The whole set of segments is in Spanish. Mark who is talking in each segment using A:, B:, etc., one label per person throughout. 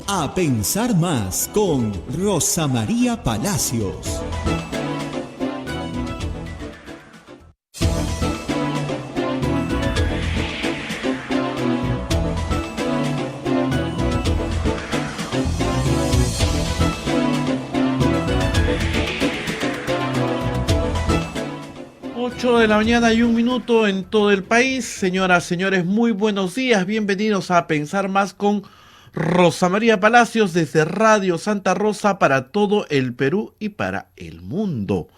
A: A pensar más con Rosa María Palacios.
B: De la mañana y 1 minuto en todo el país. Señoras, señores, muy buenos días. Bienvenidos a Pensar Más con Rosa María Palacios desde Radio Santa Rosa para todo el Perú y para el mundo.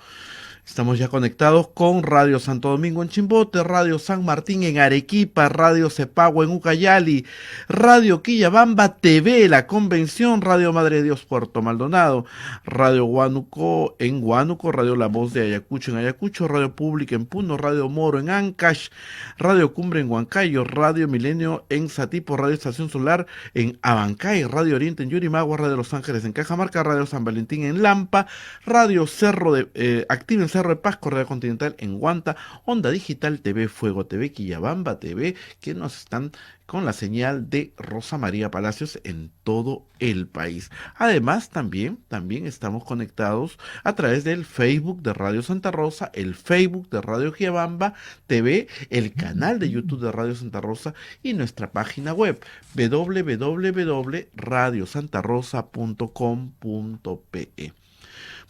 B: Estamos ya conectados con Radio Santo Domingo en Chimbote, Radio San Martín en Arequipa, Radio Cepagua en Ucayali, Radio Quillabamba TV, La Convención, Radio Madre de Dios Puerto Maldonado, Radio Huánuco en Huánuco, Radio La Voz de Ayacucho en Ayacucho, Radio Pública en Puno, Radio Moro en Ancash, Radio Cumbre en Huancayo, Radio Milenio en Satipo, Radio Estación Solar en Abancay, Radio Oriente en Yurimagua, Radio Los Ángeles en Cajamarca, Radio San Valentín en Lampa, Radio Cerro de Activa en Cerro de Paz, Correa Continental en Huanta, Onda Digital TV, Fuego TV, Quillabamba TV, que nos están con la señal de Rosa María Palacios en todo el país. Además, también estamos conectados a través del Facebook de Radio Santa Rosa, el Facebook de Radio Quillabamba TV, el canal de YouTube de Radio Santa Rosa y nuestra página web www.radiosantarosa.com.pe.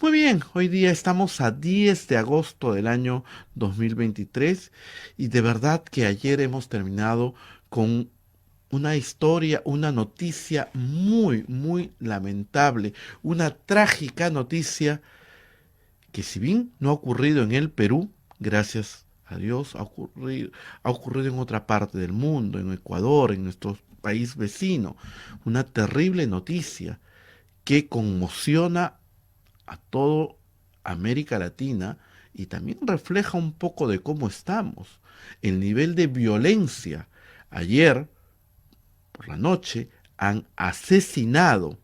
B: Muy bien, hoy día estamos a 10 de agosto del año 2023 y de verdad que ayer hemos terminado con una historia, una noticia muy, muy lamentable, una trágica noticia que si bien no ha ocurrido en el Perú, gracias a Dios, ha ocurrido en otra parte del mundo, en Ecuador, en nuestro país vecino. Una terrible noticia que conmociona a toda América Latina y también refleja un poco de cómo estamos. El nivel de violencia. Ayer, por la noche, han asesinado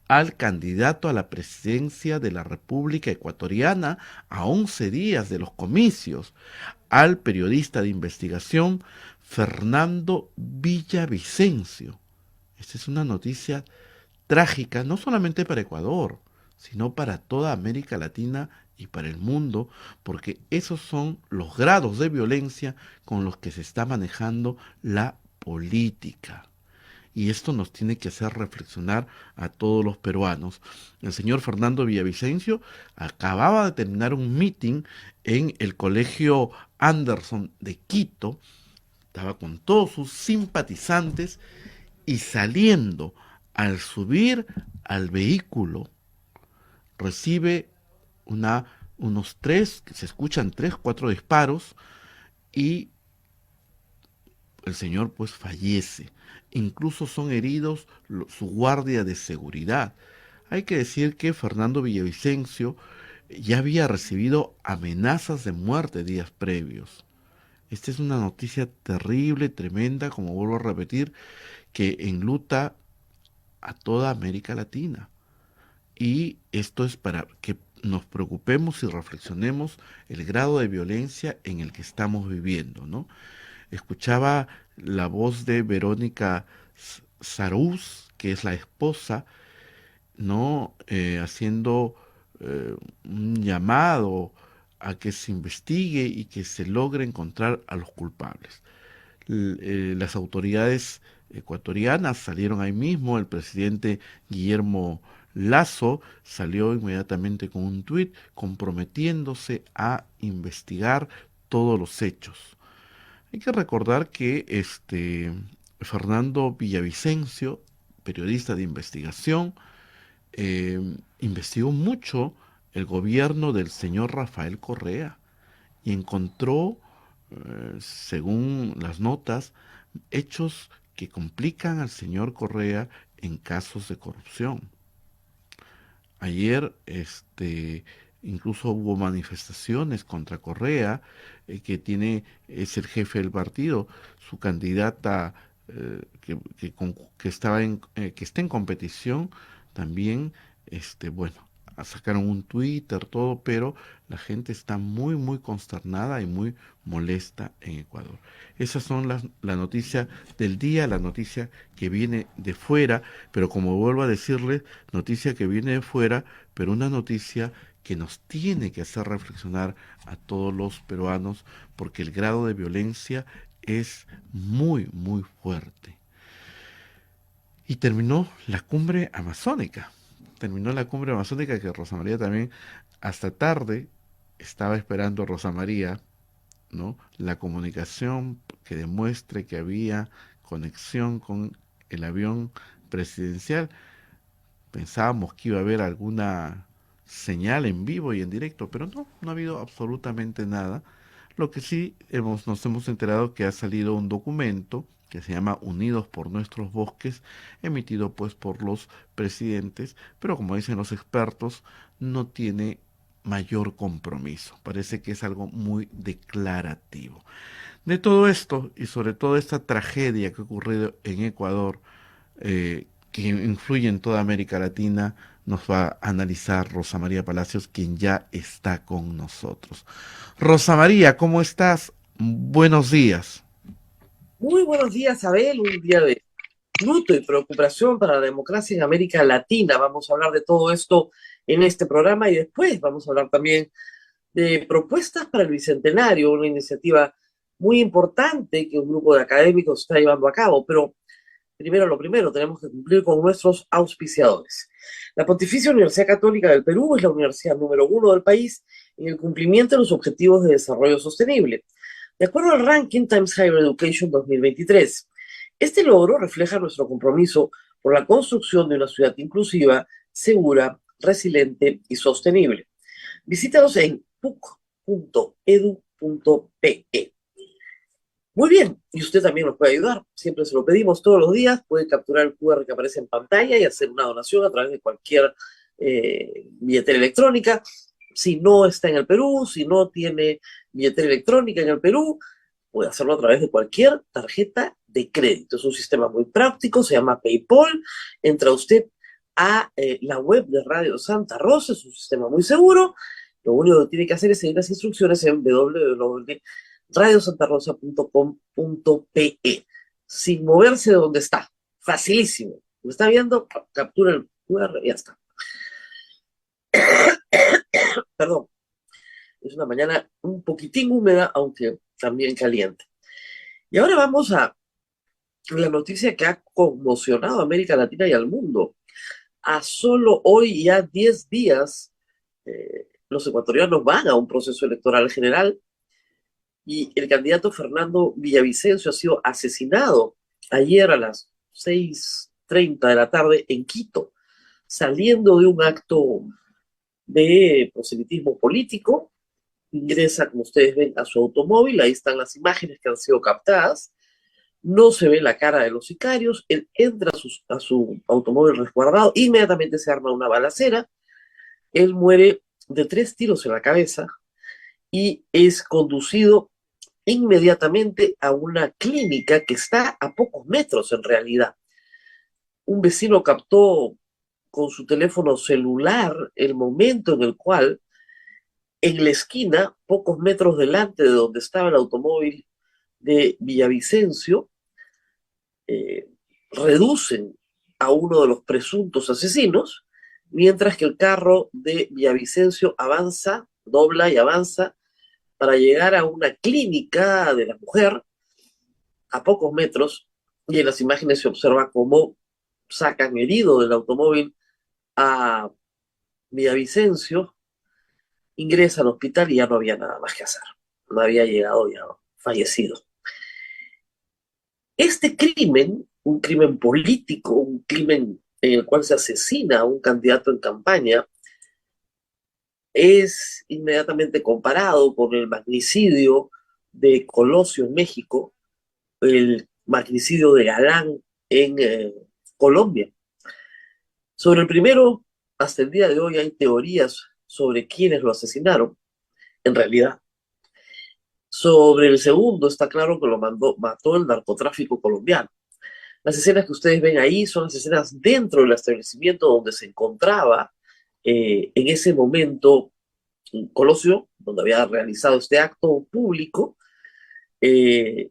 B: al candidato a la presidencia de la República Ecuatoriana a 11 días de los comicios, al periodista de investigación Fernando Villavicencio. Esta es una noticia trágica, no solamente para Ecuador, sino para toda América Latina y para el mundo, porque esos son los grados de violencia con los que se está manejando la política. Y esto nos tiene que hacer reflexionar a todos los peruanos. El señor Fernando Villavicencio acababa de terminar un meeting en el Colegio Anderson de Quito, estaba con todos sus simpatizantes y saliendo, al subir al vehículo, recibe unos se escuchan 3, 4 disparos y el señor pues fallece. Incluso son heridos su guardia de seguridad. Hay que decir que Fernando Villavicencio ya había recibido amenazas de muerte días previos. Esta es una noticia terrible, tremenda, como vuelvo a repetir, que enluta a toda América Latina. Y esto es para que nos preocupemos y reflexionemos el grado de violencia en el que estamos viviendo, ¿no? Escuchaba la voz de Verónica Sarús, que es la esposa, ¿no? Haciendo un llamado a que se investigue y que se logre encontrar a los culpables. Las autoridades ecuatorianas salieron ahí mismo, el presidente Guillermo Lasso salió inmediatamente con un tuit comprometiéndose a investigar todos los hechos. Hay que recordar que Fernando Villavicencio, periodista de investigación, investigó mucho el gobierno del señor Rafael Correa y encontró, según las notas, hechos que complican al señor Correa en casos de corrupción. Ayer, incluso hubo manifestaciones contra Correa, es el jefe del partido, su candidata que está en competición, también, bueno, sacaron un Twitter, todo, pero la gente está muy, muy consternada y muy molesta en Ecuador. Esas son la noticia del día, la noticia que viene de fuera, pero como vuelvo a decirles, noticia que viene de fuera, pero una noticia que nos tiene que hacer reflexionar a todos los peruanos, porque el grado de violencia es muy, muy fuerte. Y terminó la cumbre amazónica. Terminó la cumbre amazónica que Rosa María también hasta tarde estaba esperando a Rosa María, ¿no? La comunicación que demuestre que había conexión con el avión presidencial. Pensábamos que iba a haber alguna señal en vivo y en directo, pero no, no ha habido absolutamente nada. Lo que sí nos hemos enterado que ha salido un documento que se llama Unidos por Nuestros Bosques, emitido pues por los presidentes, pero como dicen los expertos, no tiene mayor compromiso. Parece que es algo muy declarativo. De todo esto y sobre todo esta tragedia que ha ocurrido en Ecuador, que influye en toda América Latina, nos va a analizar Rosa María Palacios, quien ya está con nosotros. Rosa María, ¿cómo estás? Buenos días.
C: Muy buenos días, Abel. Un día de luto y preocupación para la democracia en América Latina. Vamos a hablar de todo esto en este programa y después vamos a hablar también de propuestas para el Bicentenario, una iniciativa muy importante que un grupo de académicos está llevando a cabo. Pero primero lo primero, tenemos que cumplir con nuestros auspiciadores. La Pontificia Universidad Católica del Perú es la universidad número 1 del país en el cumplimiento de los objetivos de desarrollo sostenible. De acuerdo al ranking Times Higher Education 2023, este logro refleja nuestro compromiso por la construcción de una ciudad inclusiva, segura, resiliente y sostenible. Visítanos en puc.edu.pe. Muy bien, y usted también nos puede ayudar. Siempre se lo pedimos todos los días. Puede capturar el QR que aparece en pantalla y hacer una donación a través de cualquier billetera electrónica. Si no está en el Perú, si no tiene billetera electrónica en el Perú, puede hacerlo a través de cualquier tarjeta de crédito. Es un sistema muy práctico, se llama PayPal. Entra usted a la web de Radio Santa Rosa, es un sistema muy seguro. Lo único que tiene que hacer es seguir las instrucciones en www.radiosantarosa.com.pe sin moverse de donde está. Facilísimo. ¿Me está viendo? Captura el QR y ya está. Perdón. Es una mañana un poquitín húmeda, aunque también caliente. Y ahora vamos a la noticia que ha conmocionado a América Latina y al mundo. A solo hoy, ya 10 días, los ecuatorianos van a un proceso electoral general y el candidato Fernando Villavicencio ha sido asesinado ayer a las 6:30 de la tarde en Quito, saliendo de un acto de proselitismo político. Ingresa, como ustedes ven, a su automóvil. Ahí están las imágenes que han sido captadas. No se ve la cara de los sicarios. Él entra a su automóvil resguardado. Inmediatamente se arma una balacera. Él muere de 3 tiros en la cabeza y es conducido inmediatamente a una clínica que está a pocos metros en realidad. Un vecino captó con su teléfono celular el momento en el cual en la esquina, pocos metros delante de donde estaba el automóvil de Villavicencio, reducen a uno de los presuntos asesinos, mientras que el carro de Villavicencio avanza, dobla y avanza para llegar a una clínica de la mujer a pocos metros, y en las imágenes se observa cómo sacan herido del automóvil a Villavicencio, ingresa al hospital y ya no había nada más que hacer. No había llegado ya fallecido. Este crimen, un crimen político, un crimen en el cual se asesina a un candidato en campaña, es inmediatamente comparado con el magnicidio de Colosio en México, el magnicidio de Galán en Colombia. Sobre el primero, hasta el día de hoy hay teorías sobre quiénes lo asesinaron, en realidad. Sobre el segundo, está claro que lo mató el narcotráfico colombiano. Las escenas que ustedes ven ahí son las escenas dentro del establecimiento donde se encontraba En ese momento, en Colosio, donde había realizado este acto público, eh,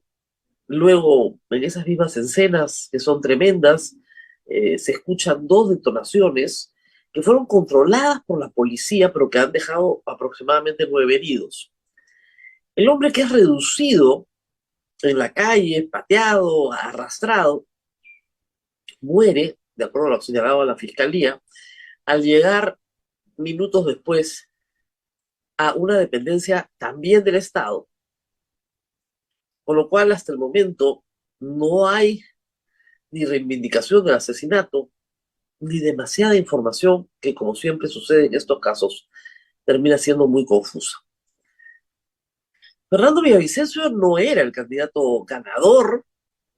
C: luego en esas mismas escenas que son tremendas, se escuchan dos detonaciones que fueron controladas por la policía, pero que han dejado aproximadamente 9 heridos. El hombre que es reducido en la calle, pateado, arrastrado, muere, de acuerdo a lo señalado a la fiscalía, al llegar minutos después a una dependencia también del Estado, con lo cual hasta el momento no hay ni reivindicación del asesinato, ni demasiada información que, como siempre sucede en estos casos, termina siendo muy confusa. Fernando Villavicencio no era el candidato ganador,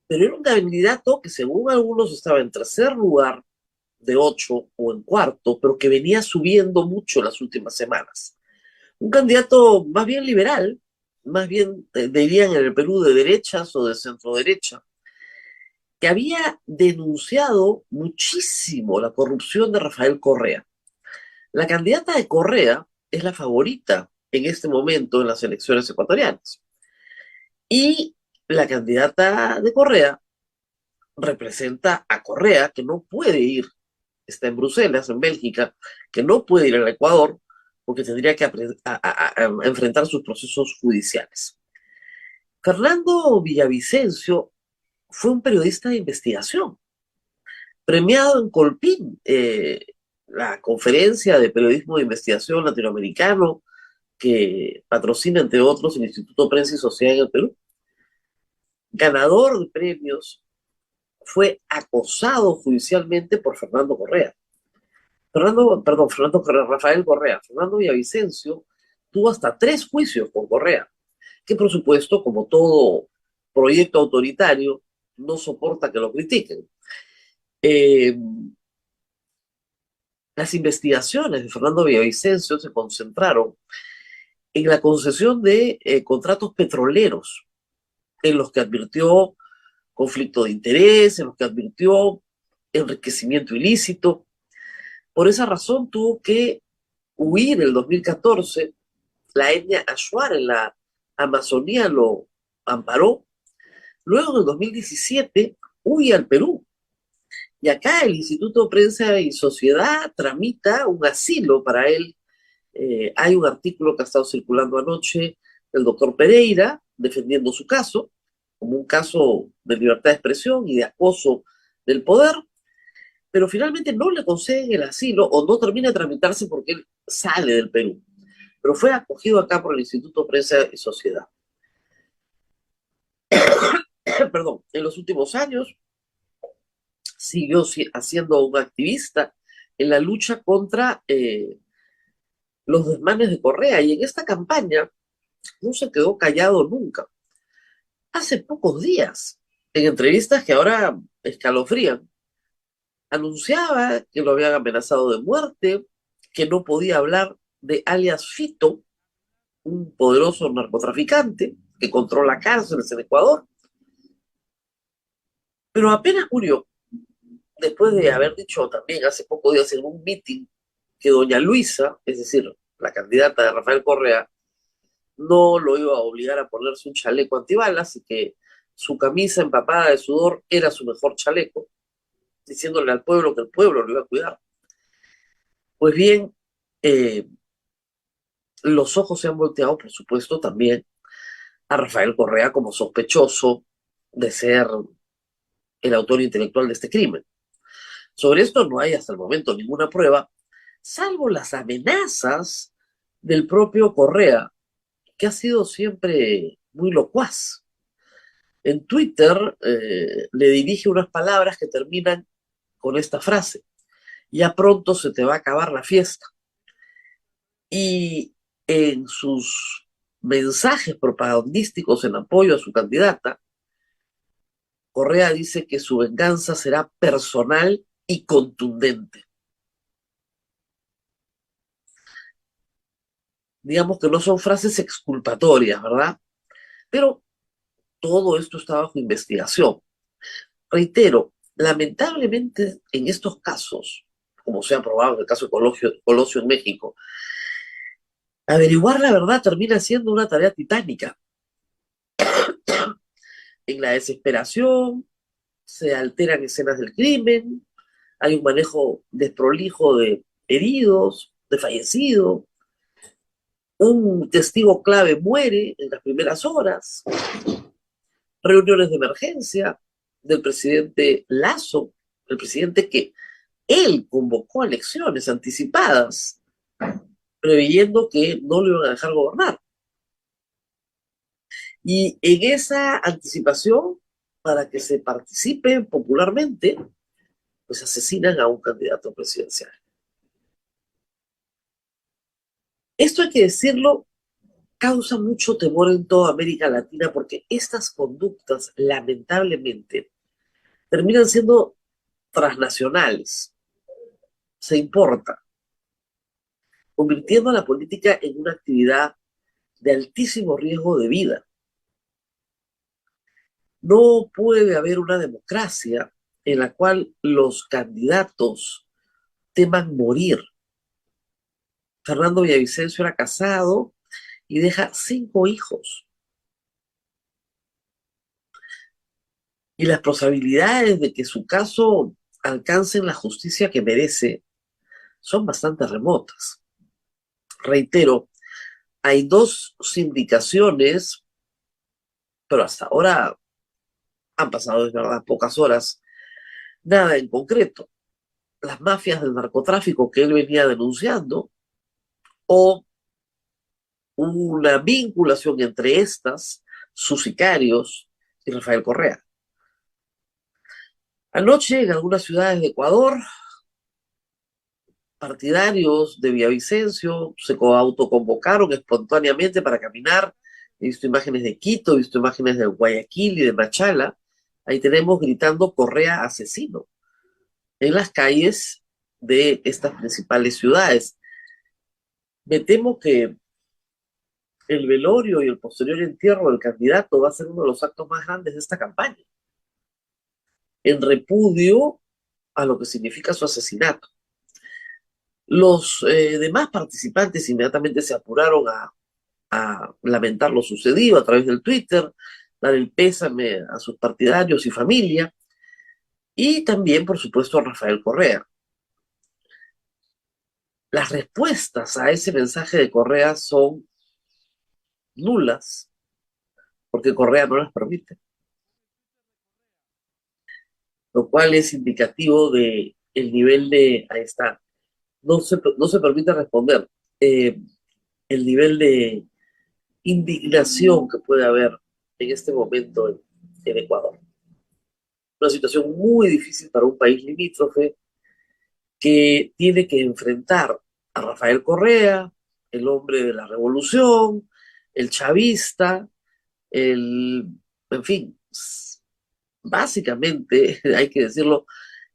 C: pero era un candidato que según algunos estaba en tercer lugar de 8 o en cuarto, pero que venía subiendo mucho en las últimas semanas. Un candidato más bien liberal, más bien dirían en el Perú de derechas o de centro derecha, que había denunciado muchísimo la corrupción de Rafael Correa. La candidata de Correa es la favorita en este momento en las elecciones ecuatorianas. Y la candidata de Correa representa a Correa, que no puede ir, está en Bruselas, en Bélgica, que no puede ir al Ecuador porque tendría que enfrentar sus procesos judiciales. Fernando Villavicencio fue un periodista de investigación, premiado en Colpín, la conferencia de periodismo de investigación latinoamericano que patrocina, entre otros, el Instituto Prensa y Sociedad en el Perú. Ganador de premios, fue acosado judicialmente por Fernando Correa. Fernando Correa, Rafael Correa. Fernando Villavicencio tuvo hasta 3 juicios con Correa, que por supuesto, como todo proyecto autoritario, no soporta que lo critiquen. Las investigaciones de Fernando Villavicencio se concentraron en la concesión de contratos petroleros, en los que advirtió conflicto de interés, en los que advirtió enriquecimiento ilícito. Por esa razón tuvo que huir en el 2014. La etnia Ashuar en la Amazonía lo amparó. Luego, en el 2017, huye al Perú. Y acá el Instituto Prensa y Sociedad tramita un asilo para él. Hay un artículo que ha estado circulando anoche del doctor Pereira defendiendo su caso como un caso de libertad de expresión y de acoso del poder, pero finalmente no le conceden el asilo o no termina de tramitarse porque él sale del Perú, pero fue acogido acá por el Instituto Prensa y Sociedad. Perdón, en los últimos años siguió siendo un activista en la lucha contra los desmanes de Correa, y en esta campaña no se quedó callado nunca. Hace pocos días, en entrevistas que ahora escalofrían, anunciaba que lo habían amenazado de muerte, que no podía hablar de alias Fito, un poderoso narcotraficante que controla cárceles en Ecuador. Pero apenas murió, después de haber dicho también hace pocos días en un meeting que doña Luisa, es decir, la candidata de Rafael Correa, no lo iba a obligar a ponerse un chaleco antibalas y que su camisa empapada de sudor era su mejor chaleco, diciéndole al pueblo que el pueblo lo iba a cuidar. Pues bien, los ojos se han volteado, por supuesto, también a Rafael Correa como sospechoso de ser el autor intelectual de este crimen. Sobre esto no hay hasta el momento ninguna prueba, salvo las amenazas del propio Correa, que ha sido siempre muy locuaz. En Twitter le dirige unas palabras que terminan con esta frase: ya pronto se te va a acabar la fiesta. Y en sus mensajes propagandísticos en apoyo a su candidata, Correa dice que su venganza será personal y contundente. Digamos que no son frases exculpatorias, ¿verdad? Pero todo esto está bajo investigación. Reitero, lamentablemente en estos casos, como se ha probado en el caso de Colosio en México, averiguar la verdad termina siendo una tarea titánica. En la desesperación se alteran escenas del crimen, hay un manejo desprolijo de heridos, de fallecidos, un testigo clave muere en las primeras horas, reuniones de emergencia del presidente Lazo, el presidente que él convocó a elecciones anticipadas, preveyendo que no lo iban a dejar gobernar. Y en esa anticipación, para que se participe popularmente, pues asesinan a un candidato presidencial. Esto hay que decirlo, causa mucho temor en toda América Latina porque estas conductas, lamentablemente, terminan siendo transnacionales, se importa, convirtiendo a la política en una actividad de altísimo riesgo de vida. No puede haber una democracia en la cual los candidatos teman morir. Fernando Villavicencio era casado y deja 5 hijos. Y las probabilidades de que su caso alcance la justicia que merece son bastante remotas. Reitero, hay 2 sindicaciones, pero hasta ahora han pasado, es verdad, pocas horas, nada en concreto. Las mafias del narcotráfico que él venía denunciando, o una vinculación entre estas, sus sicarios y Rafael Correa. Anoche, en algunas ciudades de Ecuador, partidarios de Villavicencio se autoconvocaron espontáneamente para caminar. He visto imágenes de Quito, he visto imágenes de Guayaquil y de Machala. Ahí tenemos gritando Correa asesino en las calles de estas principales ciudades. Me temo que el velorio y el posterior entierro del candidato va a ser uno de los actos más grandes de esta campaña, en repudio a lo que significa su asesinato. Los demás participantes inmediatamente se apuraron a lamentar lo sucedido a través del Twitter, dar el pésame a sus partidarios y familia, y también, por supuesto, a Rafael Correa. Las respuestas a ese mensaje de Correa son nulas, porque Correa no las permite, lo cual es indicativo de el nivel de, ahí está, no se permite responder, el nivel de indignación que puede haber en este momento en Ecuador. Una situación muy difícil para un país limítrofe que tiene que enfrentar a Rafael Correa, el hombre de la revolución, el chavista, en fin, básicamente, hay que decirlo,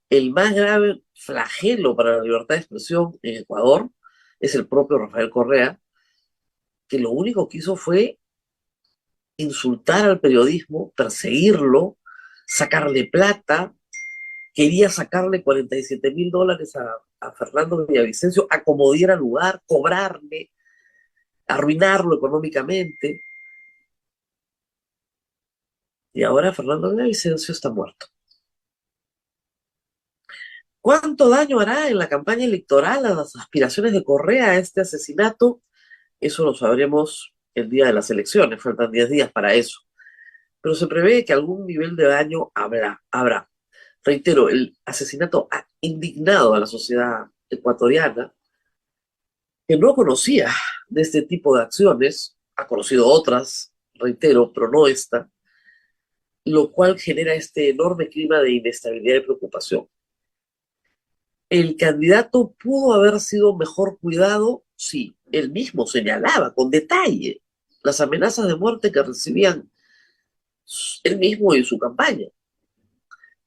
C: el más grave flagelo para la libertad de expresión en Ecuador es el propio Rafael Correa, que lo único que hizo fue insultar al periodismo, perseguirlo, sacarle plata, quería sacarle $47,000 a Fernando Villavicencio, a como diera lugar, cobrarle, arruinarlo económicamente. Y ahora Fernando Villavicencio está muerto. ¿Cuánto daño hará en la campaña electoral a las aspiraciones de Correa a este asesinato? Eso lo sabremos el día de las elecciones, faltan 10 días para eso. Pero se prevé que algún nivel de daño habrá. Reitero, el asesinato ha indignado a la sociedad ecuatoriana, que no conocía de este tipo de acciones, ha conocido otras, reitero, pero no esta, lo cual genera este enorme clima de inestabilidad y preocupación. ¿El candidato pudo haber sido mejor cuidado? Sí, él mismo señalaba con detalle las amenazas de muerte que recibían él mismo en su campaña.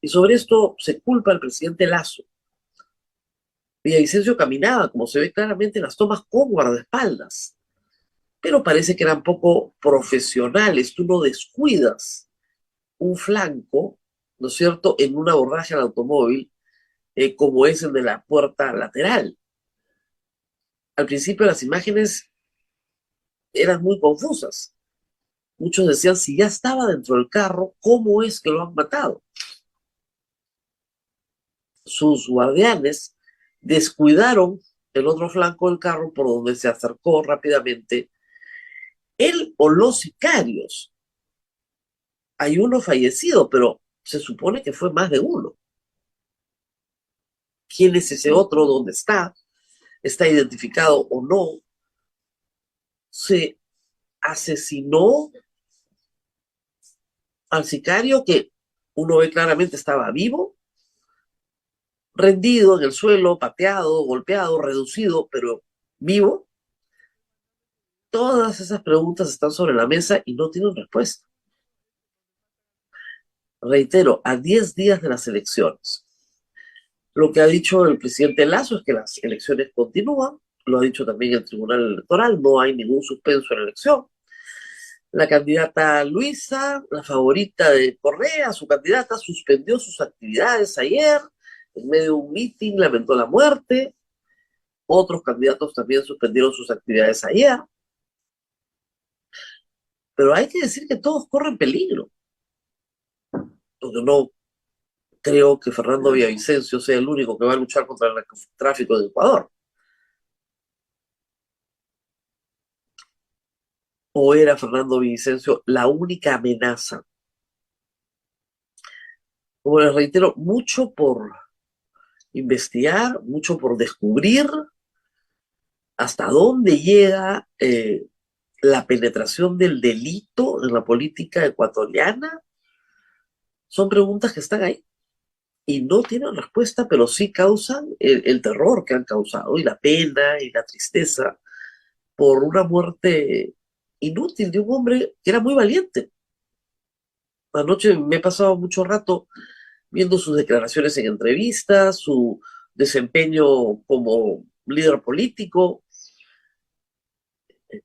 C: Y sobre esto se culpa al presidente Lazo. Villavicencio caminaba, como se ve claramente en las tomas, con guardaespaldas, pero parece que eran poco profesionales. Tú no descuidas un flanco, ¿no es cierto?, en un abordaje al automóvil, como es el de la puerta lateral. Al principio las imágenes eran muy confusas. Muchos decían, si ya estaba dentro del carro, ¿cómo es que lo han matado? Sus guardianes descuidaron el otro flanco del carro por donde se acercó rápidamente él o los sicarios. Hay uno fallecido, pero se supone que fue más de uno. ¿Quién es ese otro? ¿Dónde está? ¿Está identificado o no? Se asesinó al sicario que uno ve claramente estaba vivo, rendido en el suelo, pateado, golpeado, reducido, pero vivo. Todas esas preguntas están sobre la mesa y no tienen respuesta. Reitero, a 10 días de las elecciones. Lo que ha dicho el presidente Lasso es que las elecciones continúan, lo ha dicho también el Tribunal Electoral, no hay ningún suspenso en la elección. La candidata Luisa, la favorita de Correa, su candidata, suspendió sus actividades ayer, en medio de un meeting, lamentó la muerte. Otros candidatos también suspendieron sus actividades ayer. Pero hay que decir que todos corren peligro. Porque no creo que Fernando Villavicencio sea el único que va a luchar contra el narcotráfico de Ecuador. ¿O era Fernando Villavicencio la única amenaza? Como les reitero, mucho por investigar, mucho por descubrir hasta dónde llega la penetración del delito en la política ecuatoriana. Son preguntas que están ahí y no tienen respuesta, pero sí causan el terror que han causado y la pena y la tristeza por una muerte inútil de un hombre que era muy valiente. Anoche me he pasado mucho rato viendo sus declaraciones en entrevistas, su desempeño como líder político.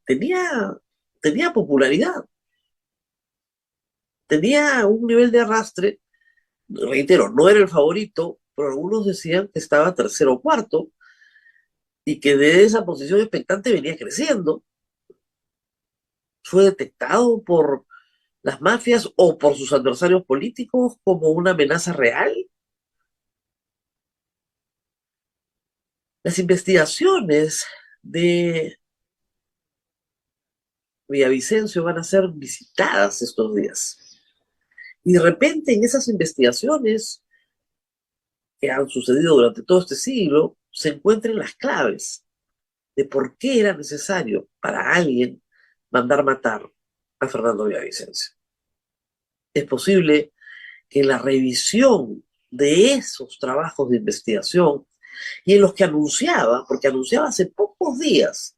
C: Tenía, tenía popularidad, tenía un nivel de arrastre. Reitero, no era el favorito, pero algunos decían que estaba tercero o cuarto y que de esa posición expectante venía creciendo. Fue detectado por las mafias o por sus adversarios políticos como una amenaza real. Las investigaciones de Villavicencio van a ser visitadas estos días. Y de repente en esas investigaciones que han sucedido durante todo este siglo, se encuentren las claves de por qué era necesario para alguien mandar matar a Fernando Villavicencio. Es posible que en la revisión de esos trabajos de investigación y en los que anunciaba, porque anunciaba hace pocos días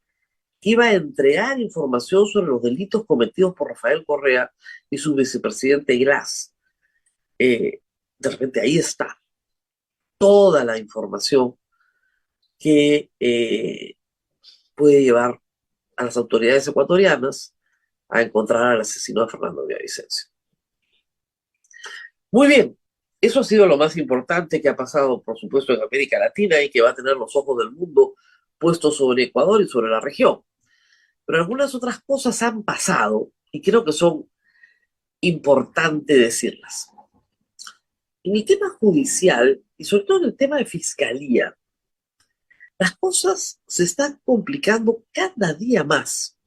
C: que iba a entregar información sobre los delitos cometidos por Rafael Correa y su vicepresidente Glass. De repente ahí está toda la información que puede llevar a las autoridades ecuatorianas a encontrar al asesino de Fernando Villavicencio. Muy bien, eso ha sido lo más importante que ha pasado, por supuesto, en América Latina y que va a tener los ojos del mundo puestos sobre Ecuador y sobre la región. Pero algunas otras cosas han pasado y creo que son importantes decirlas. En el tema judicial y sobre todo en el tema de fiscalía, las cosas se están complicando cada día más,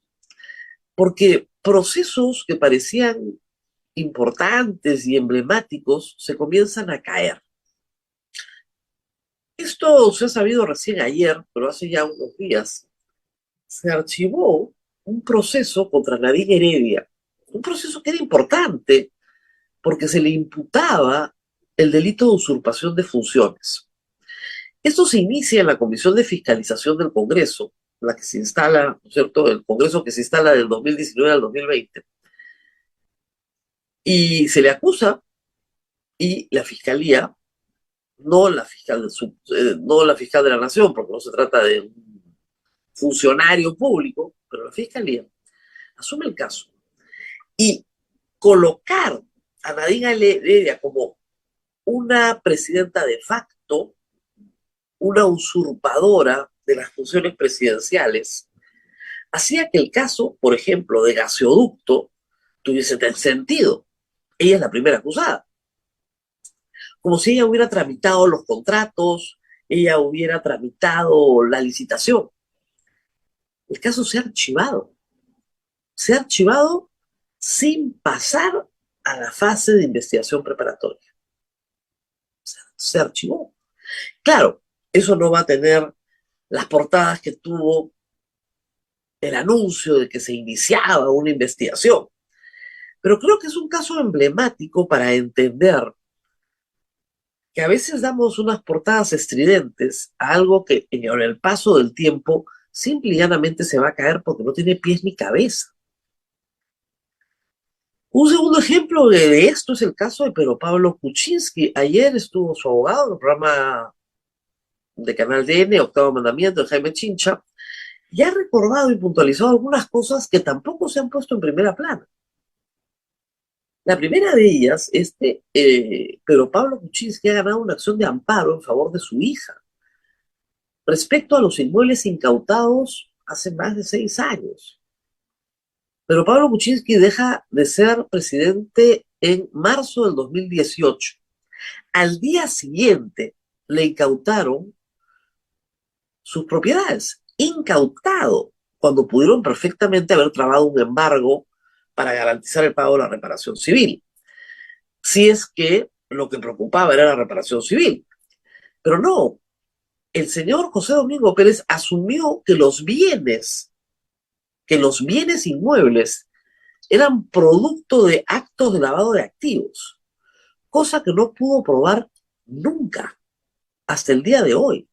C: porque procesos que parecían importantes y emblemáticos se comienzan a caer. Esto se ha sabido recién ayer, pero hace ya unos días, se archivó un proceso contra Nadine Heredia, un proceso que era importante porque se le imputaba el delito de usurpación de funciones. Esto se inicia en la Comisión de Fiscalización del Congreso, la que se instala, ¿no es cierto?, el Congreso que se instala del 2019 al 2020, y se le acusa y la Fiscalía, no la fiscal de la Nación, porque no se trata de un funcionario público, pero la Fiscalía asume el caso. Y colocar a Nadine Heredia como una presidenta de facto una usurpadora de las funciones presidenciales, hacía que el caso, por ejemplo, de gaseoducto tuviese sentido. Ella es la primera acusada. Como si ella hubiera tramitado los contratos, ella hubiera tramitado la licitación. El caso se ha archivado sin pasar a la fase de investigación preparatoria. Se archivó. Claro, eso no va a tener las portadas que tuvo el anuncio de que se iniciaba una investigación, pero creo que es un caso emblemático para entender que a veces damos unas portadas estridentes a algo que en el paso del tiempo simple y llanamente se va a caer porque no tiene pies ni cabeza. Un segundo ejemplo de esto es el caso de Pedro Pablo Kuczynski. Ayer estuvo su abogado en el programa de Canal DN, Octavo Mandamiento, de Jaime Chincha, y ha recordado y puntualizado algunas cosas que tampoco se han puesto en primera plana. La primera de ellas es que Pedro Pablo Kuczynski ha ganado una acción de amparo en favor de su hija respecto a los inmuebles incautados hace más de 6 años. Pero Pablo Kuczynski deja de ser presidente en marzo del 2018. Al día siguiente le incautaron sus propiedades, incautado, cuando pudieron perfectamente haber trabado un embargo para garantizar el pago de la reparación civil. Si es que lo que preocupaba era la reparación civil. Pero no, el señor José Domingo Pérez asumió que los bienes inmuebles eran producto de actos de lavado de activos, cosa que no pudo probar nunca, hasta el día de hoy.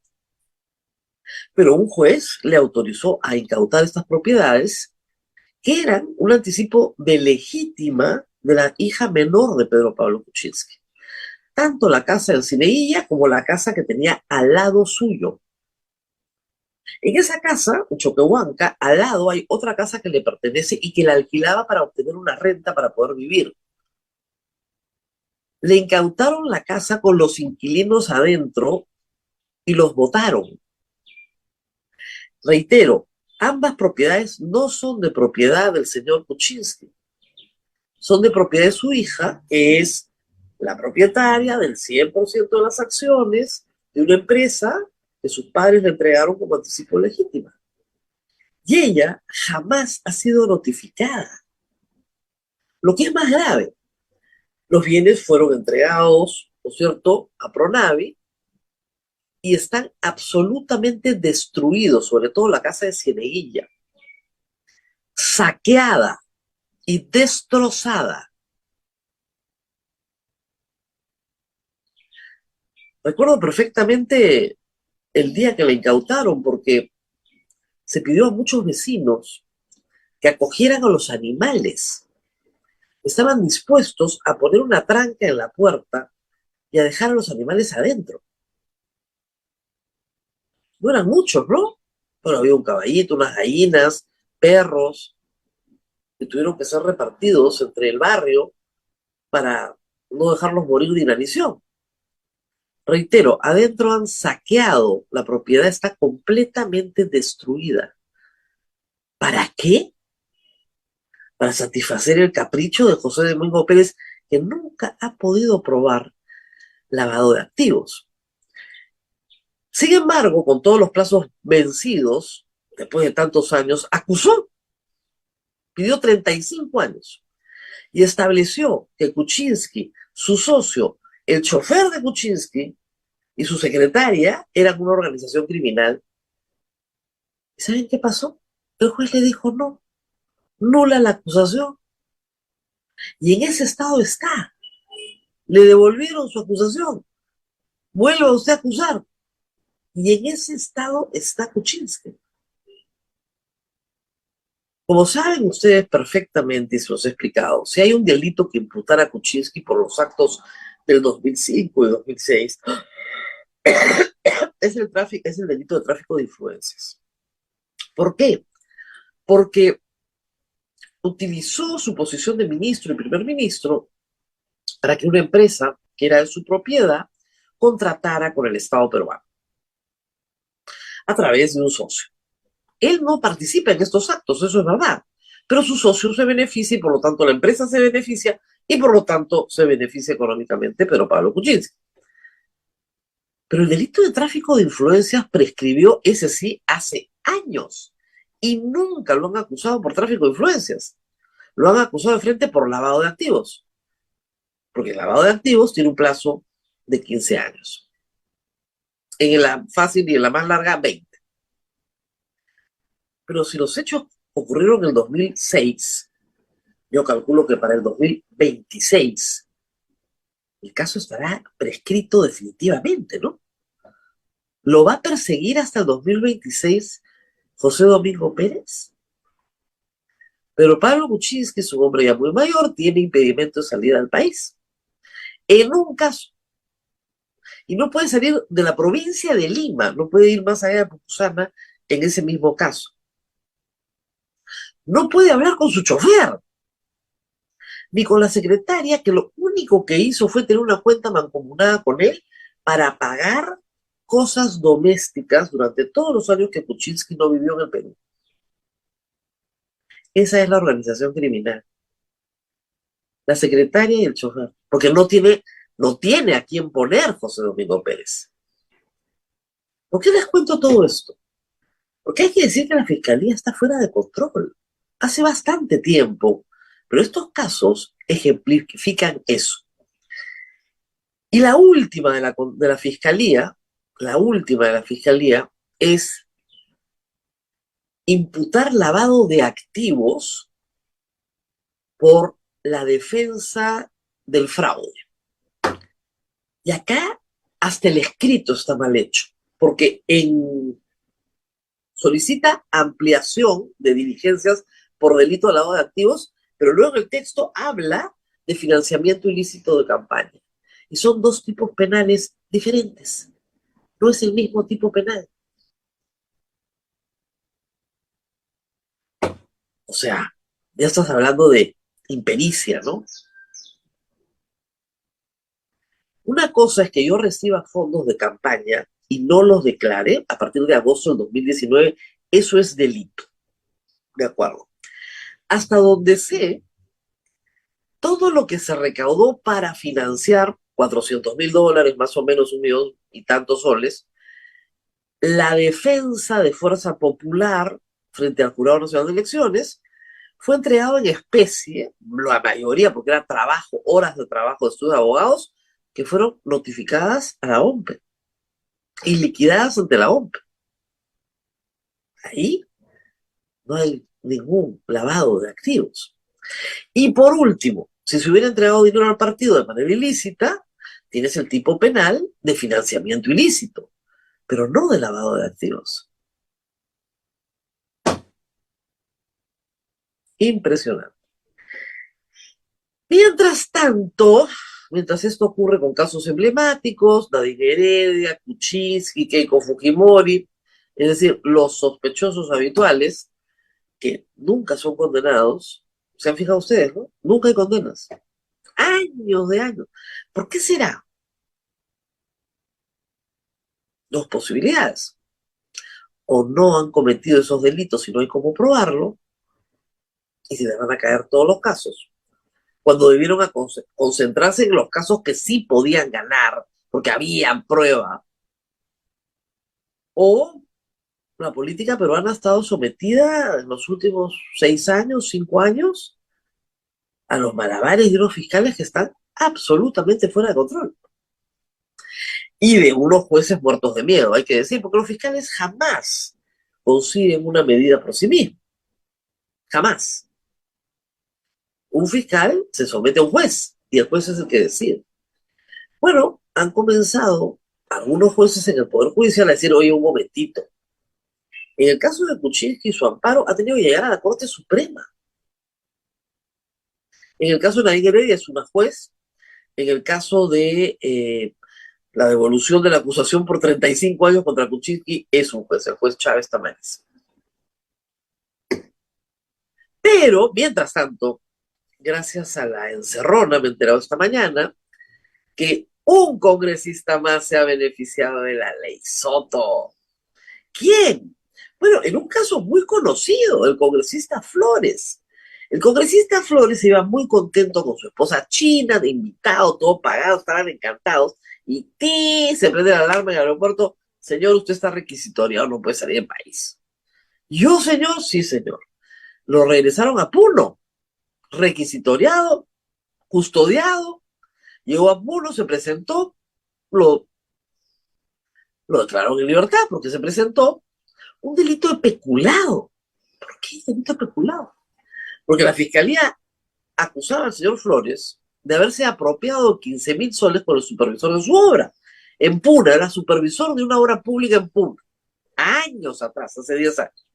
C: Pero un juez le autorizó a incautar estas propiedades, que eran un anticipo de legítima de la hija menor de Pedro Pablo Kuczynski. Tanto la casa en Cineilla como la casa que tenía al lado suyo. En esa casa, en Choquehuanca, al lado hay otra casa que le pertenece y que la alquilaba para obtener una renta para poder vivir. Le incautaron la casa con los inquilinos adentro y los botaron. Reitero, ambas propiedades no son de propiedad del señor Kuczynski. Son de propiedad de su hija, que es la propietaria del 100% de las acciones de una empresa que sus padres le entregaron como anticipo legítimo. Y ella jamás ha sido notificada. Lo que es más grave, los bienes fueron entregados, ¿no es cierto?, a Pronavi y están absolutamente destruidos, sobre todo la casa de Cieneguilla, saqueada y destrozada. Recuerdo perfectamente el día que la incautaron porque se pidió a muchos vecinos que acogieran a los animales. Estaban dispuestos a poner una tranca en la puerta y a dejar a los animales adentro. No eran muchos, ¿no? Pero había un caballito, unas gallinas, perros, que tuvieron que ser repartidos entre el barrio para no dejarlos morir de inanición. Reitero, adentro han saqueado, la propiedad está completamente destruida. ¿Para qué? Para satisfacer el capricho de José Domingo Pérez, que nunca ha podido probar lavado de activos. Sin embargo, con todos los plazos vencidos, después de tantos años, acusó, pidió 35 años y estableció que Kuczynski, su socio, el chofer de Kuczynski y su secretaria eran una organización criminal. ¿Y saben qué pasó? El juez le dijo no, nula la acusación. Y en ese estado está. Le devolvieron su acusación. Vuelva usted a acusar. Y en ese estado está Kuczynski. Como saben ustedes perfectamente, y se los he explicado, si hay un delito que imputar a Kuczynski por los actos del 2005 y 2006, es el delito de tráfico de influencias. ¿Por qué? Porque utilizó su posición de ministro y primer ministro para que una empresa que era de su propiedad contratara con el Estado peruano. a través de un socio. Él no participa en estos actos, eso es verdad, pero su socio se beneficia y por lo tanto la empresa se beneficia y por lo tanto se beneficia económicamente Pedro Pablo Kuczynski. Pero el delito de tráfico de influencias prescribió, ese sí, hace años y nunca lo han acusado por tráfico de influencias. Lo han acusado de frente por lavado de activos, porque el lavado de activos tiene un plazo de 15 años. En la fácil y en la más larga, 20. Pero si los hechos ocurrieron en el 2006, yo calculo que para el 2026 el caso estará prescrito definitivamente, ¿no? ¿Lo va a perseguir hasta el 2026 José Domingo Pérez? Pero Pablo Kuczynski es un hombre ya muy mayor, tiene impedimento de salida del país. En un caso. Y no puede salir de la provincia de Lima, no puede ir más allá de Pucusana en ese mismo caso. No puede hablar con su chofer, ni con la secretaria, que lo único que hizo fue tener una cuenta mancomunada con él para pagar cosas domésticas durante todos los años que Kuczynski no vivió en el Perú. Esa es la organización criminal. La secretaria y el chofer. Porque no tiene a quién poner José Domingo Pérez. ¿Por qué les cuento todo esto? Porque hay que decir que la fiscalía está fuera de control. Hace bastante tiempo. Pero estos casos ejemplifican eso. Y la última de la fiscalía es imputar lavado de activos por la defensa del fraude. Y acá hasta el escrito está mal hecho, porque solicita ampliación de diligencias por delito de lavado de activos, pero luego el texto habla de financiamiento ilícito de campaña. Y son dos tipos penales diferentes. No es el mismo tipo penal. O sea, ya estás hablando de impericia, ¿no? Una cosa es que yo reciba fondos de campaña y no los declare a partir de agosto del 2019, eso es delito. De acuerdo. Hasta donde sé, todo lo que se recaudó para financiar $400,000, más o menos 1,000,000 y tantos soles, la defensa de Fuerza Popular frente al Jurado Nacional de Elecciones fue entregado en especie, la mayoría, porque era trabajo, horas de trabajo de estudios de abogados, que fueron notificadas a la OMPE y liquidadas ante la OMPE. Ahí no hay ningún lavado de activos. Y por último, si se hubiera entregado dinero al partido de manera ilícita, tienes el tipo penal de financiamiento ilícito, pero no de lavado de activos. Impresionante. Mientras tanto, mientras esto ocurre con casos emblemáticos, Nadine Heredia, Kuczynski, Keiko Fujimori, es decir, los sospechosos habituales, que nunca son condenados, se han fijado ustedes, ¿no? Nunca hay condenas. Años de años. ¿Por qué será? Dos posibilidades. O no han cometido esos delitos y no hay cómo probarlo, y se les van a caer todos los casos. Cuando debieron concentrarse en los casos que sí podían ganar, porque había prueba. O la política peruana ha estado sometida en los últimos 6 años, 5 años, a los malabares de unos fiscales que están absolutamente fuera de control. Y de unos jueces muertos de miedo, hay que decir, porque los fiscales jamás consiguen una medida por sí mismos. Jamás. Un fiscal se somete a un juez y el juez es el que decide. Bueno, han comenzado algunos jueces en el Poder Judicial a decir, oye, un momentito. En el caso de Kuczynski, su amparo ha tenido que llegar a la Corte Suprema. En el caso de Nadine Heredia es una juez. En el caso de la devolución de la acusación por 35 años contra Kuczynski es un juez, el juez Chávez Tamares. Pero, mientras tanto, gracias a la encerrona, me he enterado esta mañana, que un congresista más se ha beneficiado de la ley Soto, ¿Quién? Bueno, en un caso muy conocido, el congresista Flores. El congresista Flores iba muy contento con su esposa China, de invitado, todo pagado, estaban encantados, y ¡ti! Se prende la alarma en el aeropuerto. Señor, usted está requisitoriado, no puede salir del país. Yo, señor, sí, señor. Lo regresaron a Puno, requisitoriado, custodiado, llegó a Puno, se presentó, lo, lo declararon en libertad porque se presentó un delito de peculado. ¿Por qué delito de peculado? Porque la fiscalía acusaba al señor Flores de haberse apropiado de 15.000 soles por el supervisor de su obra. En Puna, era supervisor de una obra pública en Puna. Años atrás, hace 10 años.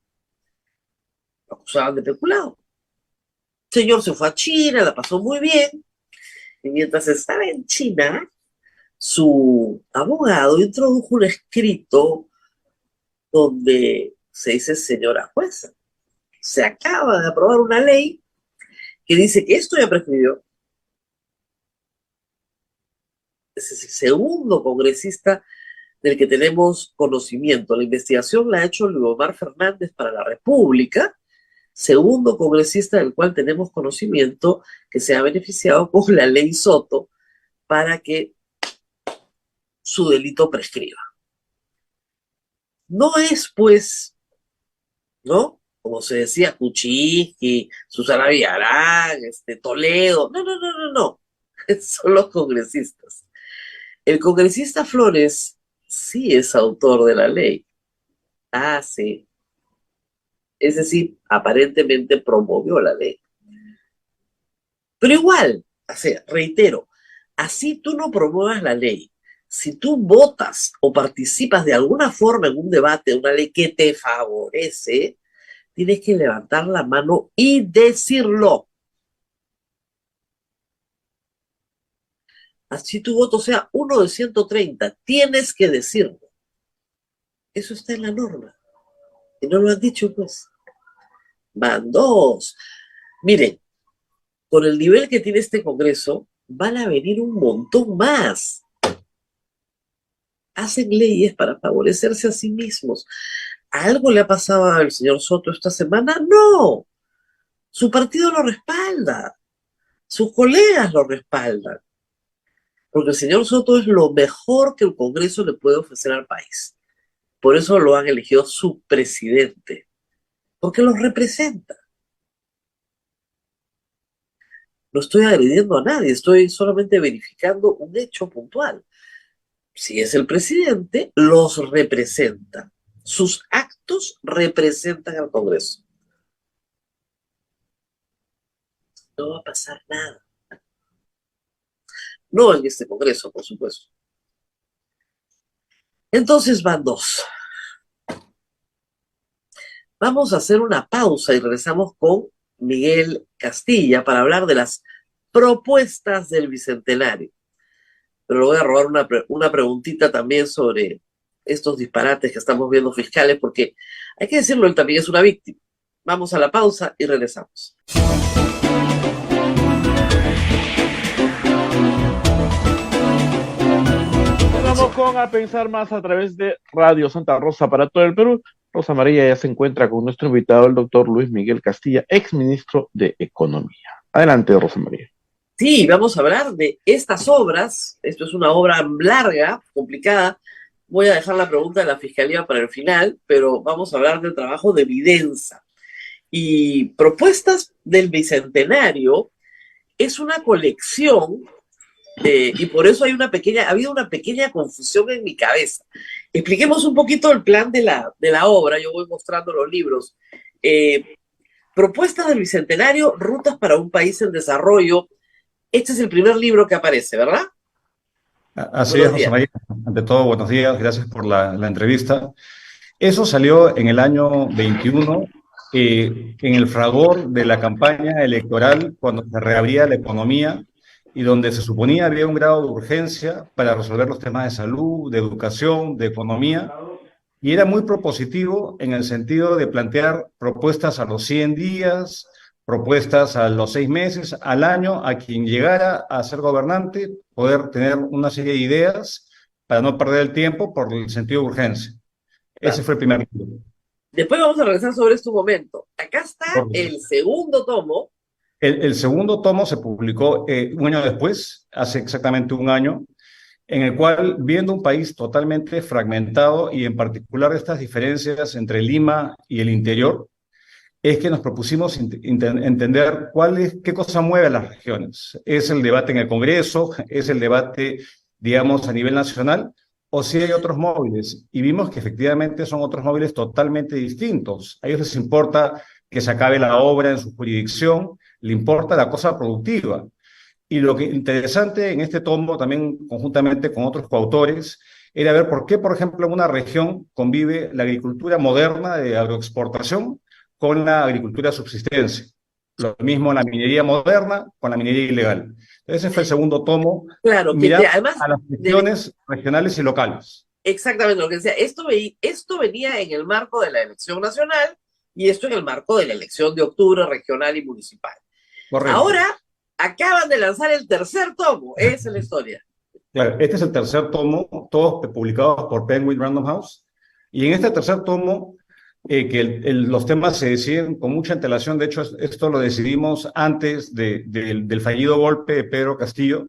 C: Lo acusaban de peculado. El señor se fue a China, la pasó muy bien. Y mientras estaba en China, su abogado introdujo un escrito donde se dice: señora jueza, se acaba de aprobar una ley que dice que esto ya prescribió. Es el segundo congresista del que tenemos conocimiento. La investigación la ha hecho Luis Omar Fernández para La República, segundo congresista del cual tenemos conocimiento que se ha beneficiado con la ley Soto para que su delito prescriba. No es, pues, ¿no? Como se decía, Kuczynski, Susana Villarán, Toledo. No, no, no, no, no. Son los congresistas. El congresista Flores sí es autor de la ley. Ah, sí. Es decir, aparentemente promovió la ley. Pero igual, reitero, así tú no promuevas la ley. Si tú votas o participas de alguna forma en un debate, una ley que te favorece, tienes que levantar la mano y decirlo. Así tu voto sea 1 de 130, tienes que decirlo. Eso está en la norma. Y no lo han dicho, pues. Van dos. Miren, con el nivel que tiene este Congreso, van a venir un montón más. Hacen leyes para favorecerse a sí mismos. ¿Algo le ha pasado al señor Soto esta semana? No. Su partido lo respalda. Sus colegas lo respaldan. Porque el señor Soto es lo mejor que el Congreso le puede ofrecer al país. Por eso lo han elegido su presidente. Porque los representa. No estoy agrediendo a nadie, estoy solamente verificando un hecho puntual. Si es el presidente, los representa. Sus actos representan al Congreso. No va a pasar nada. No en este Congreso, por supuesto. Entonces van dos. Vamos a hacer una pausa y regresamos con Miguel Castilla para hablar de las propuestas del Bicentenario. Pero le voy a robar una preguntita también sobre estos disparates que estamos viendo fiscales, porque hay que decirlo, él también es una víctima. Vamos a la pausa y regresamos.
B: Vamos con A Pensar Más a través de Radio Santa Rosa para todo el Perú. Rosa María ya se encuentra con nuestro invitado, el doctor Luis Miguel Castilla, exministro de Economía. Adelante, Rosa María.
C: Sí, vamos a hablar de estas obras. Esto es una obra larga, complicada. Voy a dejar la pregunta de la Fiscalía para el final, pero vamos a hablar del trabajo de Vidensa. Y Propuestas del Bicentenario es una colección, y por eso ha habido una pequeña confusión en mi cabeza. Expliquemos un poquito el plan de la obra. Yo voy mostrando los libros. Propuestas del Bicentenario, Rutas para un País en Desarrollo. Este es el primer libro que aparece, ¿verdad?
D: Así es, Rosa María. Ante todo, buenos días, gracias por la entrevista. Eso salió en el año 21, en el fragor de la campaña electoral, cuando se reabría la economía y donde se suponía había un grado de urgencia para resolver los temas de salud, de educación, de economía, y era muy propositivo en el sentido de plantear propuestas a los 100 días, propuestas a los 6 meses, al año, a quien llegara a ser gobernante, poder tener una serie de ideas para no perder el tiempo por el sentido de urgencia. Ese fue el primer libro.
C: Después vamos a regresar sobre este momento. Acá está el segundo tomo.
D: El segundo tomo se publicó un año después, hace exactamente un año, en el cual, viendo un país totalmente fragmentado y en particular estas diferencias entre Lima y el interior, es que nos propusimos entender qué cosa mueve a las regiones. ¿Es el debate en el Congreso? ¿Es el debate, digamos, a nivel nacional? ¿O si hay otros móviles? Y vimos que efectivamente son otros móviles totalmente distintos. A ellos les importa que se acabe la obra en su jurisdicción, le importa la cosa productiva. Y lo que interesante en este tomo, también conjuntamente con otros coautores, era ver por qué, por ejemplo, en una región convive la agricultura moderna de agroexportación con la agricultura de subsistencia. Lo mismo la minería moderna con la minería ilegal. Ese fue el segundo tomo,
C: Claro, que
D: mirando
C: además
D: a las cuestiones regionales y locales.
C: exactamente lo que decía, esto venía en el marco de la elección nacional y esto en el marco de la elección de octubre regional y municipal.
D: Correcto.
C: Ahora acaban de lanzar el tercer tomo, esa es la historia.
D: Claro, este es el tercer tomo, todos publicados por Penguin Random House. Y en este tercer tomo, los temas se deciden con mucha antelación. De hecho, esto lo decidimos antes del fallido golpe de Pedro Castillo.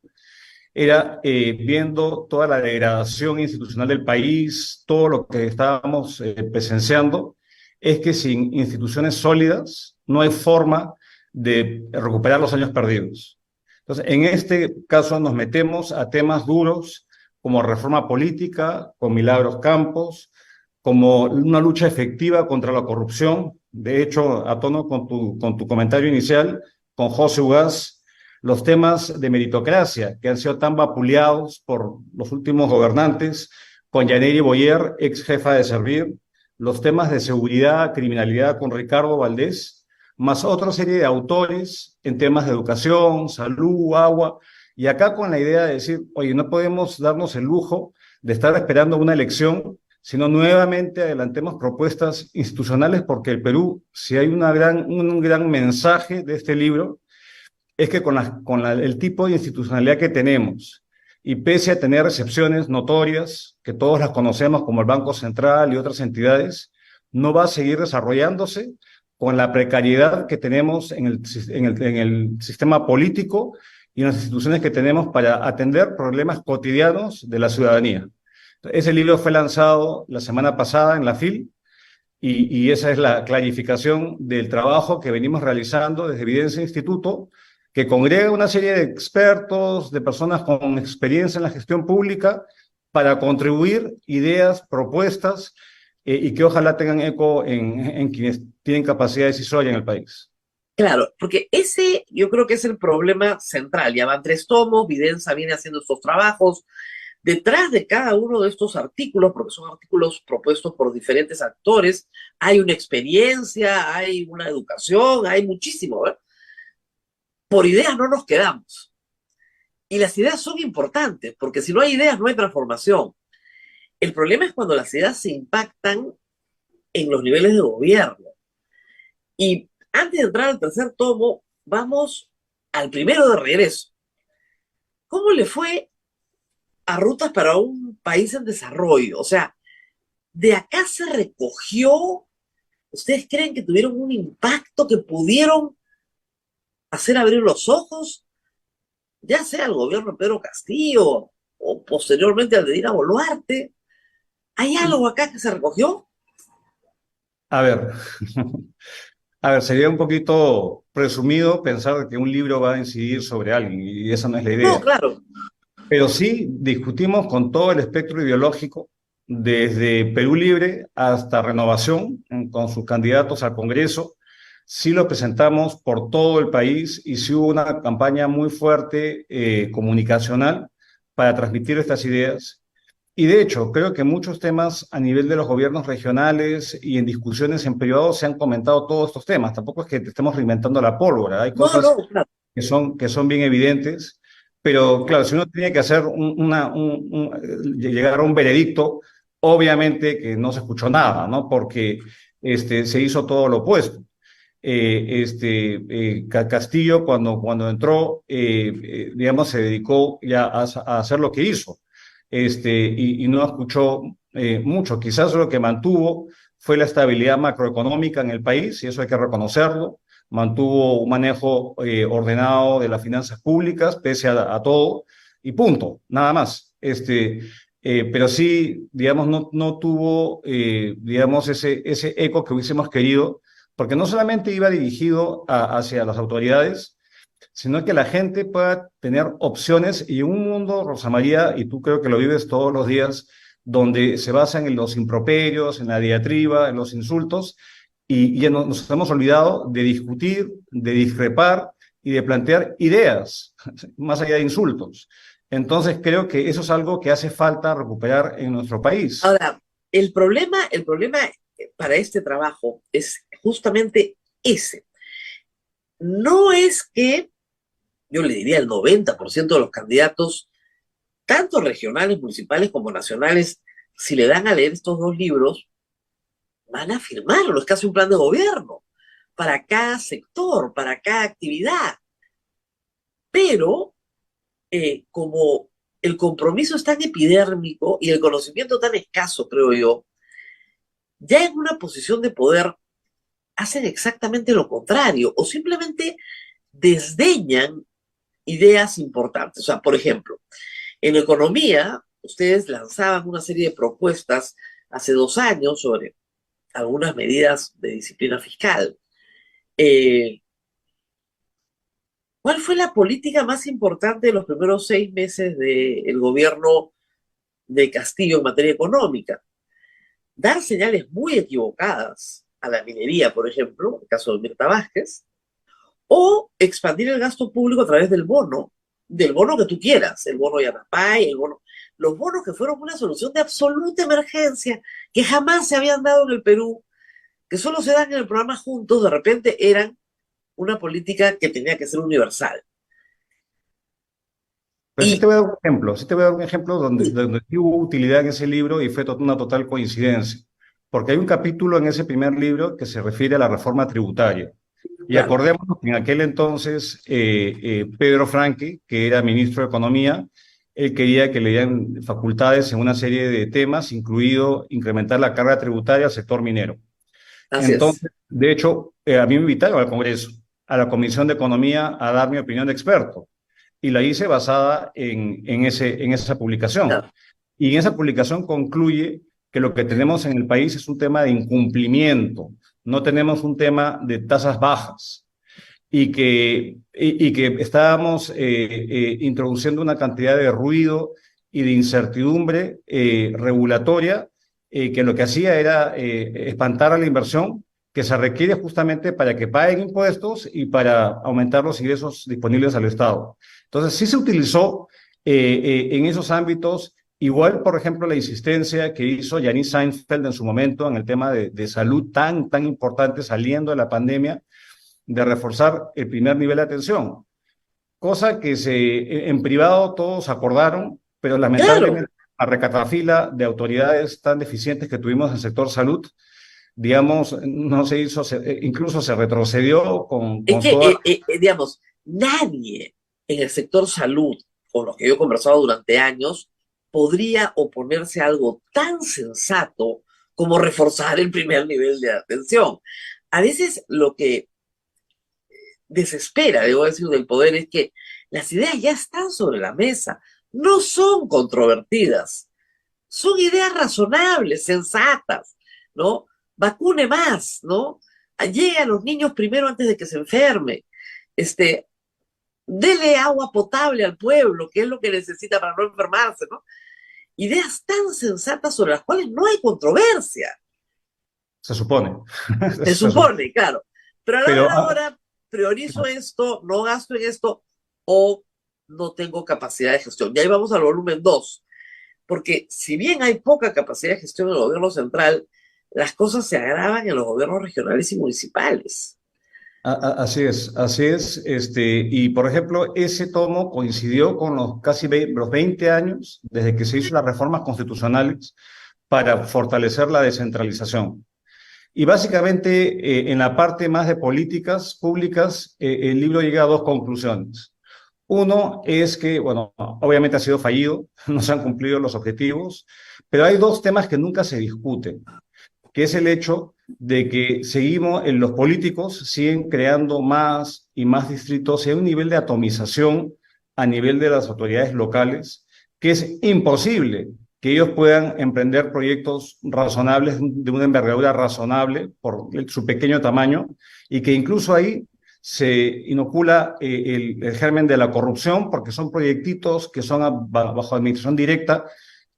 D: Era viendo toda la degradación institucional del país, todo lo que estábamos presenciando, es que sin instituciones sólidas no hay forma de recuperar los años perdidos. Entonces, en este caso nos metemos a temas duros como reforma política, con Milagros Campos, como una lucha efectiva contra la corrupción. De hecho, a tono con tu comentario inicial, con José Ugaz, los temas de meritocracia que han sido tan vapuleados por los últimos gobernantes, con Yaneri Boyer, ex jefa de Servir, los temas de seguridad, criminalidad con Ricardo Valdés, más otra serie de autores en temas de educación, salud, agua, y acá con la idea de decir, oye, no podemos darnos el lujo de estar esperando una elección, sino nuevamente adelantemos propuestas institucionales, porque el Perú, si hay un gran mensaje de este libro, es que con el tipo de institucionalidad que tenemos, y pese a tener excepciones notorias, que todos las conocemos como el Banco Central y otras entidades, no va a seguir desarrollándose con la precariedad que tenemos en el sistema político y en las instituciones que tenemos para atender problemas cotidianos de la ciudadanía. Ese libro fue lanzado la semana pasada en la FIL y esa es la clarificación del trabajo que venimos realizando desde Evidencia Instituto, que congrega una serie de expertos, de personas con experiencia en la gestión pública para contribuir ideas, propuestas y que ojalá tengan eco en quienes tienen capacidad decisoria en el país.
C: Claro, porque ese yo creo que es el problema central. Ya van 3 tomos, Videnza viene haciendo estos trabajos. Detrás de cada uno de estos artículos, porque son artículos propuestos por diferentes actores, hay una experiencia, hay una educación, hay muchísimo, ¿verdad? Por ideas no nos quedamos. Y las ideas son importantes, porque si no hay ideas no hay transformación. El problema es cuando las ideas se impactan en los niveles de gobierno. Y antes de entrar al tercer tomo, vamos al primero de regreso. ¿Cómo le fue a Rutas para un País en Desarrollo? O sea, de acá se recogió. ¿Ustedes creen que tuvieron un impacto, que pudieron hacer abrir los ojos, ya sea al gobierno de Pedro Castillo o posteriormente al de Dina Boluarte? ¿Hay algo acá que se recogió?
D: A ver, sería un poquito presumido pensar que un libro va a incidir sobre alguien, y esa no es la idea.
C: No, claro.
D: Pero sí discutimos con todo el espectro ideológico, desde Perú Libre hasta Renovación, con sus candidatos al Congreso. Sí lo presentamos por todo el país y sí hubo una campaña muy fuerte comunicacional para transmitir estas ideas. Y de hecho, creo que muchos temas a nivel de los gobiernos regionales y en discusiones en privado se han comentado todos estos temas. Tampoco es que estemos reinventando la pólvora. Hay cosas
C: claro,
D: que son bien evidentes, pero claro, si uno tiene que hacer llegar a un veredicto, obviamente que no se escuchó nada, ¿no? Porque se hizo todo lo opuesto. Castillo cuando entró, digamos, se dedicó ya a hacer lo que hizo. Y no escuchó mucho. Quizás lo que mantuvo fue la estabilidad macroeconómica en el país, y eso hay que reconocerlo. Mantuvo un manejo ordenado de las finanzas públicas, pese a todo, y punto, nada más. Pero sí, digamos, no tuvo, digamos, ese eco que hubiésemos querido, porque no solamente iba dirigido hacia las autoridades, sino que la gente pueda tener opciones y un mundo, Rosa María, y tú creo que lo vives todos los días, donde se basan en los improperios, en la diatriba, en los insultos, y ya nos hemos olvidado de discutir, de discrepar y de plantear ideas, más allá de insultos. Entonces creo que eso es algo que hace falta recuperar en nuestro país.
C: Ahora, el problema para este trabajo es justamente ese. No es que, yo le diría, el 90% de los candidatos, tanto regionales, municipales como nacionales, si le dan a leer estos dos libros, van a firmarlo. Es casi un plan de gobierno para cada sector, para cada actividad. Pero como el compromiso es tan epidérmico y el conocimiento tan escaso, creo yo, ya en una posición de poder hacen exactamente lo contrario o simplemente desdeñan ideas importantes. O sea, por ejemplo, en economía, ustedes lanzaban una serie de propuestas hace 2 años sobre algunas medidas de disciplina fiscal. Eh, ¿Cuál fue la política más importante de los primeros 6 meses del gobierno de Castillo en materia económica? Dar señales muy equivocadas a la minería, por ejemplo, en el caso de Mirta Vázquez, o expandir el gasto público a través del bono que tú quieras, el bono Yanapay, los bonos que fueron una solución de absoluta emergencia, que jamás se habían dado en el Perú, que solo se dan en el programa Juntos, de repente eran una política que tenía que ser universal.
D: Pero sí
C: Y
D: te voy a dar un ejemplo, sí te voy a dar un ejemplo donde sí hubo utilidad en ese libro y fue una total coincidencia. Porque hay un capítulo en ese primer libro que se refiere a la reforma tributaria. Y
C: claro,
D: acordémonos que en aquel entonces Pedro Franque, que era ministro de Economía, él quería que le dieran facultades en una serie de temas, incluido incrementar la carga tributaria al sector minero.
C: así es.
D: Entonces, de hecho, a mí me invitaron al Congreso, a la Comisión de Economía, a dar mi opinión de experto. Y la hice basada en esa publicación.
C: Claro.
D: Y en esa publicación concluye que lo que tenemos en el país es un tema de incumplimiento, no tenemos un tema de tasas bajas y que estábamos introduciendo una cantidad de ruido y de incertidumbre regulatoria que lo que hacía era espantar a la inversión que se requiere justamente para que paguen impuestos y para aumentar los ingresos disponibles al Estado. Entonces, sí se utilizó en esos ámbitos. Igual, por ejemplo, la insistencia que hizo Janice Seinfeld en su momento en el tema de salud tan importante saliendo de la pandemia, de reforzar el primer nivel de atención, cosa que en privado todos acordaron, pero
C: Claro,
D: lamentablemente a recatafila de autoridades tan deficientes que tuvimos en el sector salud, digamos, no se hizo, incluso se retrocedió
C: es
D: con
C: que,
D: toda...
C: digamos, nadie en el sector salud, con los que yo he conversado durante años, podría oponerse a algo tan sensato como reforzar el primer nivel de atención. A veces lo que desespera, debo decir, del poder es que las ideas ya están sobre la mesa, no son controvertidas, son ideas razonables, sensatas, ¿no? Vacune más, ¿no? Llegue a los niños primero antes de que se enferme. Este, dele agua potable al pueblo, que es lo que necesita para no enfermarse, ¿no? Ideas tan sensatas sobre las cuales no hay controversia.
D: Se supone.
C: Se
D: Se supone.
C: supone, claro. Pero a la hora de
D: Pero
C: la hora, priorizo esto, no gasto en esto, o no tengo capacidad de gestión. Y ahí vamos al volumen 2. Porque si bien hay poca capacidad de gestión en el gobierno central, las cosas se agravan en los gobiernos regionales y municipales.
D: Así es, y por ejemplo, ese tomo coincidió con los casi los 20 años desde que se hizo las reformas constitucionales para fortalecer la descentralización. Y básicamente, en la parte más de políticas públicas, el libro llega a dos conclusiones. Uno es que, bueno, obviamente ha sido fallido, no se han cumplido los objetivos, Pero hay dos temas que nunca se discuten, que es el hecho de que los políticos siguen creando más y más distritos y hay un nivel de atomización a nivel de las autoridades locales que es imposible que ellos puedan emprender proyectos razonables, de una envergadura razonable por su pequeño tamaño, y que incluso ahí se inocula el germen de la corrupción, porque son proyectitos que son bajo administración directa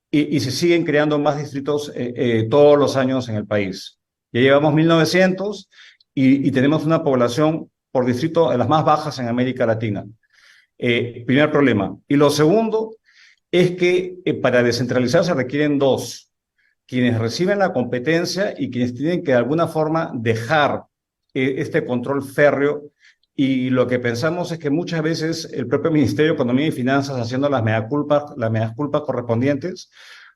D: y se siguen creando más distritos todos los años en el país. Ya llevamos 1900 y tenemos una población por distrito de las más bajas en América Latina. Primer problema. Y lo segundo es que para descentralizar se requieren dos: quienes reciben la competencia y quienes tienen que de alguna forma dejar este control férreo. Y lo que pensamos es que muchas veces el propio Ministerio de Economía y Finanzas, haciendo las meas culpas correspondientes,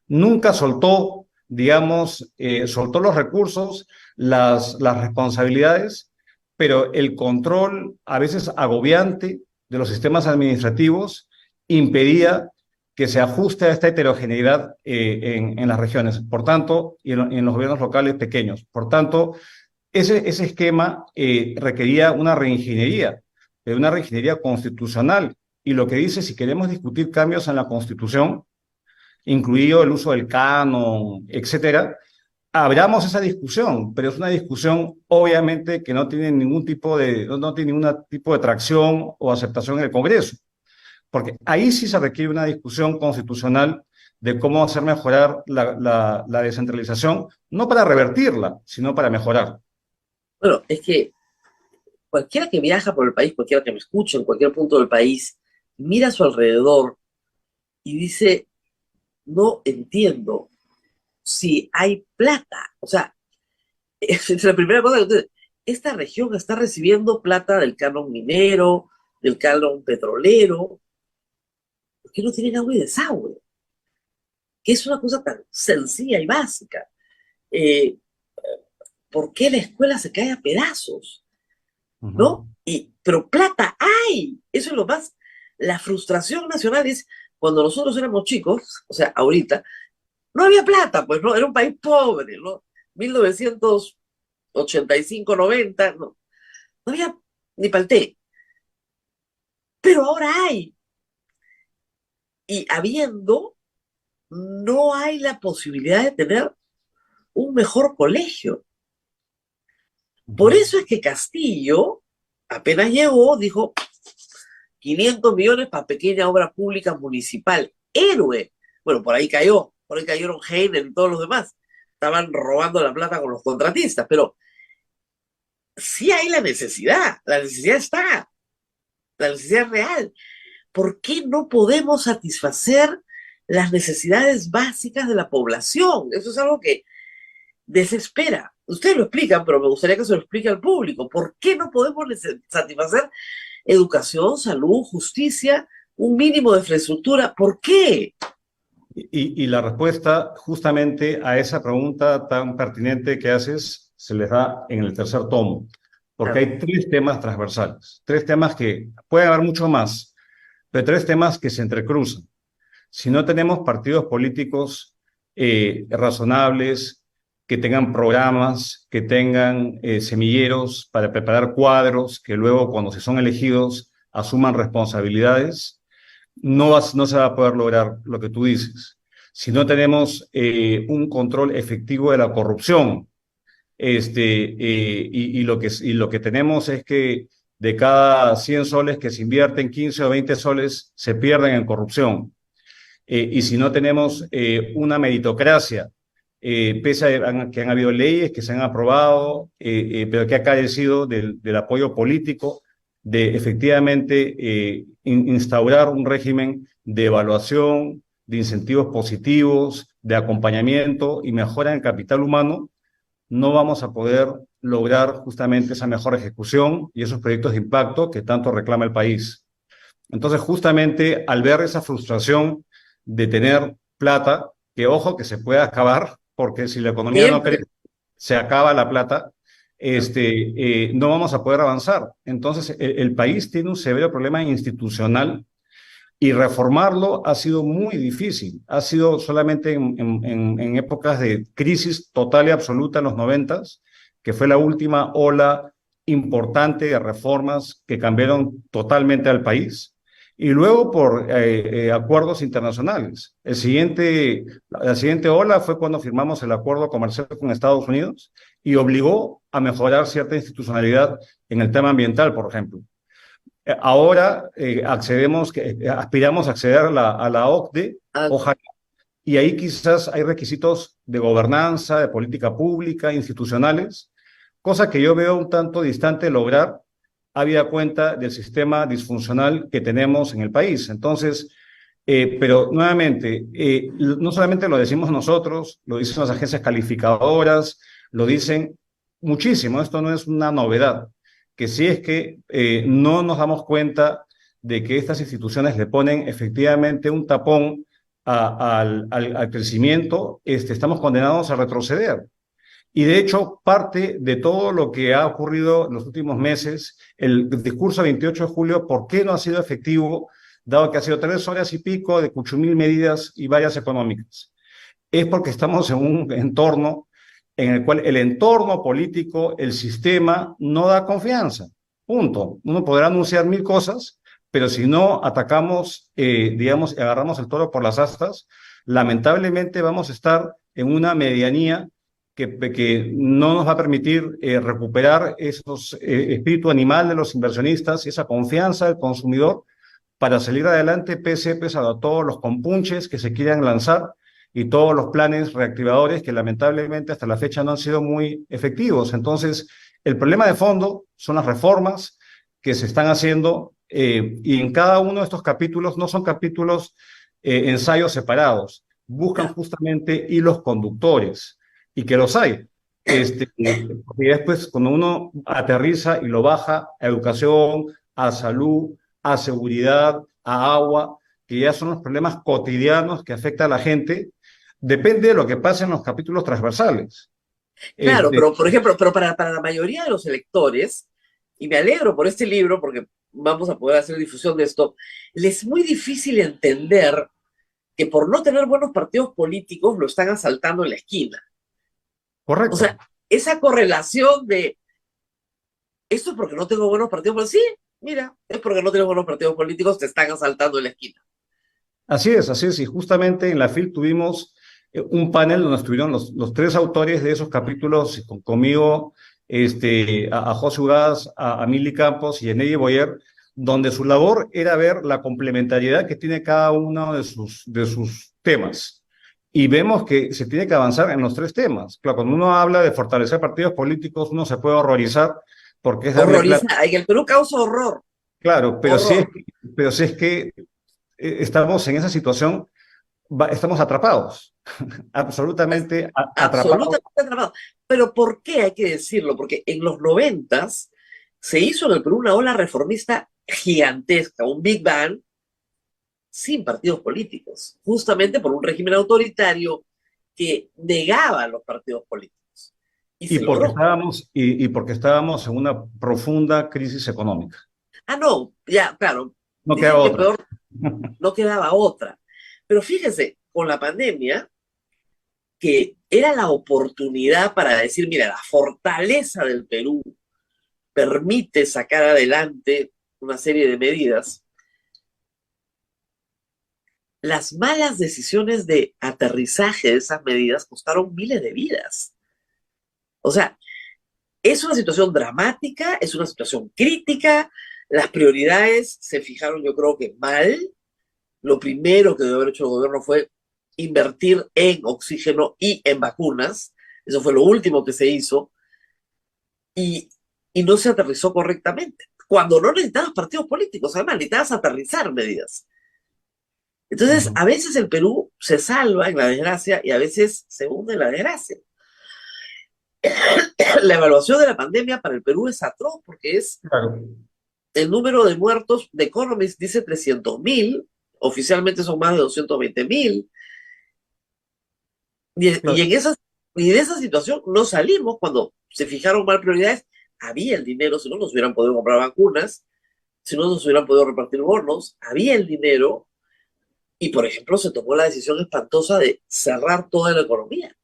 D: nunca soltó, digamos, soltó los recursos, las responsabilidades, pero el control a veces agobiante de los sistemas administrativos impedía que se ajuste a esta heterogeneidad en las regiones, por tanto, y en los gobiernos locales pequeños. Por tanto, ese esquema requería una reingeniería constitucional. Y lo que dice, si queremos discutir cambios en la Constitución, incluido el uso del canon, etcétera, abramos esa discusión, pero es una discusión obviamente que no tiene ningún tipo de tracción o aceptación en el Congreso, porque ahí sí se requiere una discusión constitucional de cómo hacer mejorar la descentralización, no para revertirla, sino para mejorar.
C: Bueno, es que cualquiera que viaja por el país, cualquiera que me escuche en cualquier punto del país, mira a su alrededor y dice, no entiendo si hay plata. O sea, es la primera cosa que usted, esta región está recibiendo plata del canon minero, del canon petrolero. ¿Por qué no tienen agua y desagüe? Que es una cosa tan sencilla y básica. ¿Por qué la escuela se cae a pedazos? ¿No? Pero plata hay. Eso es lo más. La frustración nacional es cuando nosotros éramos chicos, o sea, ahorita, no había plata, pues, ¿no? Era un país pobre, ¿no? 1985, 90, no había ni palté. Pero ahora hay. Y habiendo, no hay la posibilidad de tener un mejor colegio. Por eso es que Castillo, apenas llegó, dijo 500 millones para pequeña obra pública municipal. Héroe. Bueno, por ahí cayeron Heiner y todos los demás. Estaban robando la plata con los contratistas, pero sí hay la necesidad está, la necesidad es real. ¿Por qué no podemos satisfacer las necesidades básicas de la población? Eso es algo que desespera. Ustedes lo explican, pero me gustaría que se lo explique al público. ¿Por qué no podemos satisfacer educación, salud, justicia, un mínimo de infraestructura? ¿Por qué?
D: Y la respuesta justamente a esa pregunta tan pertinente que haces se les da en el tercer tomo, porque hay tres temas transversales, tres temas que pueden haber mucho más, pero tres temas que se entrecruzan. Si no tenemos partidos políticos razonables, que tengan programas, que tengan semilleros para preparar cuadros, que luego cuando se son elegidos asuman responsabilidades, no se va a poder lograr lo que tú dices. Si no tenemos un control efectivo de la corrupción, y lo que tenemos es que de cada 100 soles que se invierten, 15 o 20 soles se pierden en corrupción. Y si no tenemos una meritocracia, pese a que han habido leyes que se han aprobado, pero que ha carecido del apoyo político, de efectivamente instaurar un régimen de evaluación, de incentivos positivos, de acompañamiento y mejora en el capital humano, no vamos a poder lograr justamente esa mejor ejecución y esos proyectos de impacto que tanto reclama el país. Entonces, justamente al ver esa frustración de tener plata, que ojo que se puede acabar, porque si la economía no crece, se acaba la plata, no vamos a poder avanzar. Entonces, el país tiene un severo problema institucional Y reformarlo ha sido muy difícil. Ha sido solamente en épocas de crisis total y absoluta en los 90, que fue la última ola importante de reformas que cambiaron totalmente al país. Y luego por acuerdos internacionales. La siguiente ola fue cuando firmamos el acuerdo comercial con Estados Unidos y obligó a mejorar cierta institucionalidad en el tema ambiental, por ejemplo. Ahora aspiramos a acceder a la OCDE,
C: Ah,
D: ojalá, y ahí quizás hay requisitos de gobernanza, de política pública, institucionales, cosa que yo veo un tanto distante de lograr, habida cuenta del sistema disfuncional que tenemos en el país. Entonces, pero nuevamente, no solamente lo decimos nosotros, lo dicen las agencias calificadoras, lo dicen muchísimo, esto no es una novedad, que si es que no nos damos cuenta de que estas instituciones le ponen efectivamente un tapón al crecimiento, estamos condenados a retroceder. Y de hecho, parte de todo lo que ha ocurrido en los últimos meses, el discurso 28 de julio, ¿por qué no ha sido efectivo, dado que ha sido 3 horas y pico de cuchumil medidas y varias económicas? Es porque estamos en un entorno en el cual el entorno político, el sistema, no da confianza. Punto. Uno podrá anunciar mil cosas, pero si no atacamos, digamos, agarramos el toro por las astas, lamentablemente vamos a estar en una medianía que no nos va a permitir recuperar esos espíritu animal de los inversionistas, esa confianza del consumidor para salir adelante pese a todos los compunches que se quieran lanzar y todos los planes reactivadores que lamentablemente hasta la fecha no han sido muy efectivos. Entonces, el problema de fondo son las reformas que se están haciendo y en cada uno de estos capítulos no son capítulos, ensayos separados, buscan justamente hilos conductores y que los hay. Y después cuando uno aterriza y lo baja a educación, a salud, a seguridad, a agua, que ya son los problemas cotidianos que afectan a la gente, depende de lo que pase en los capítulos transversales.
C: claro, pero por ejemplo, pero para la mayoría de los electores, y me alegro por este libro porque vamos a poder hacer difusión de esto, les es muy difícil entender que por no tener buenos partidos políticos lo están asaltando en la esquina.
D: Correcto.
C: O sea, esa correlación de esto es porque no tengo buenos partidos políticos. Sí, mira, es porque no tienes buenos partidos políticos, te están asaltando en la esquina.
D: Así es, y justamente en la FIL tuvimos un panel donde estuvieron los 3 autores de esos capítulos conmigo, a José Ugaz, a Mili Campos y a Nelly Boyer, donde su labor era ver la complementariedad que tiene cada uno de sus temas. Y vemos que se tiene que avanzar en los 3 temas. Claro, cuando uno habla de fortalecer partidos políticos, uno se puede horrorizar porque es darle plata.
C: En el Perú causa horror.
D: Claro,
C: Horror.
D: pero si es que estamos en esa situación, estamos atrapados, absolutamente atrapados.
C: Absolutamente atrapado. Pero ¿por qué hay que decirlo? Porque en los 90s se hizo en el Perú una ola reformista gigantesca, un Big Bang, sin partidos políticos, justamente por un régimen autoritario que negaba los partidos políticos. Y se logró.
D: Porque estábamos en una profunda crisis económica.
C: Ah, no, ya, claro.
D: No
C: Dicen
D: quedaba
C: que
D: otra.
C: peor no quedaba otra. Pero fíjese, con la pandemia, que era la oportunidad para decir, mira, la fortaleza del Perú permite sacar adelante una serie de medidas. Las malas decisiones de aterrizaje de esas medidas costaron miles de vidas. O sea, es una situación dramática, es una situación crítica, las prioridades se fijaron yo creo que mal. Lo primero que debe haber hecho el gobierno fue invertir en oxígeno y en vacunas. Eso fue lo último que se hizo. Y no se aterrizó correctamente. Cuando no necesitabas partidos políticos, además necesitabas aterrizar medidas. Entonces, a veces el Perú se salva en la desgracia y a veces se hunde en la desgracia. La evaluación de la pandemia para el Perú es atroz porque es
D: Claro.
C: el número de muertos. The Economist dice 300.000, oficialmente son más de 220.000.
D: Claro.
C: Y de esa situación no salimos cuando se fijaron mal prioridades. Había el dinero, si no nos hubieran podido comprar vacunas, si no nos hubieran podido repartir bonos, había el dinero Y, por ejemplo, se tomó la decisión espantosa de cerrar toda la economía,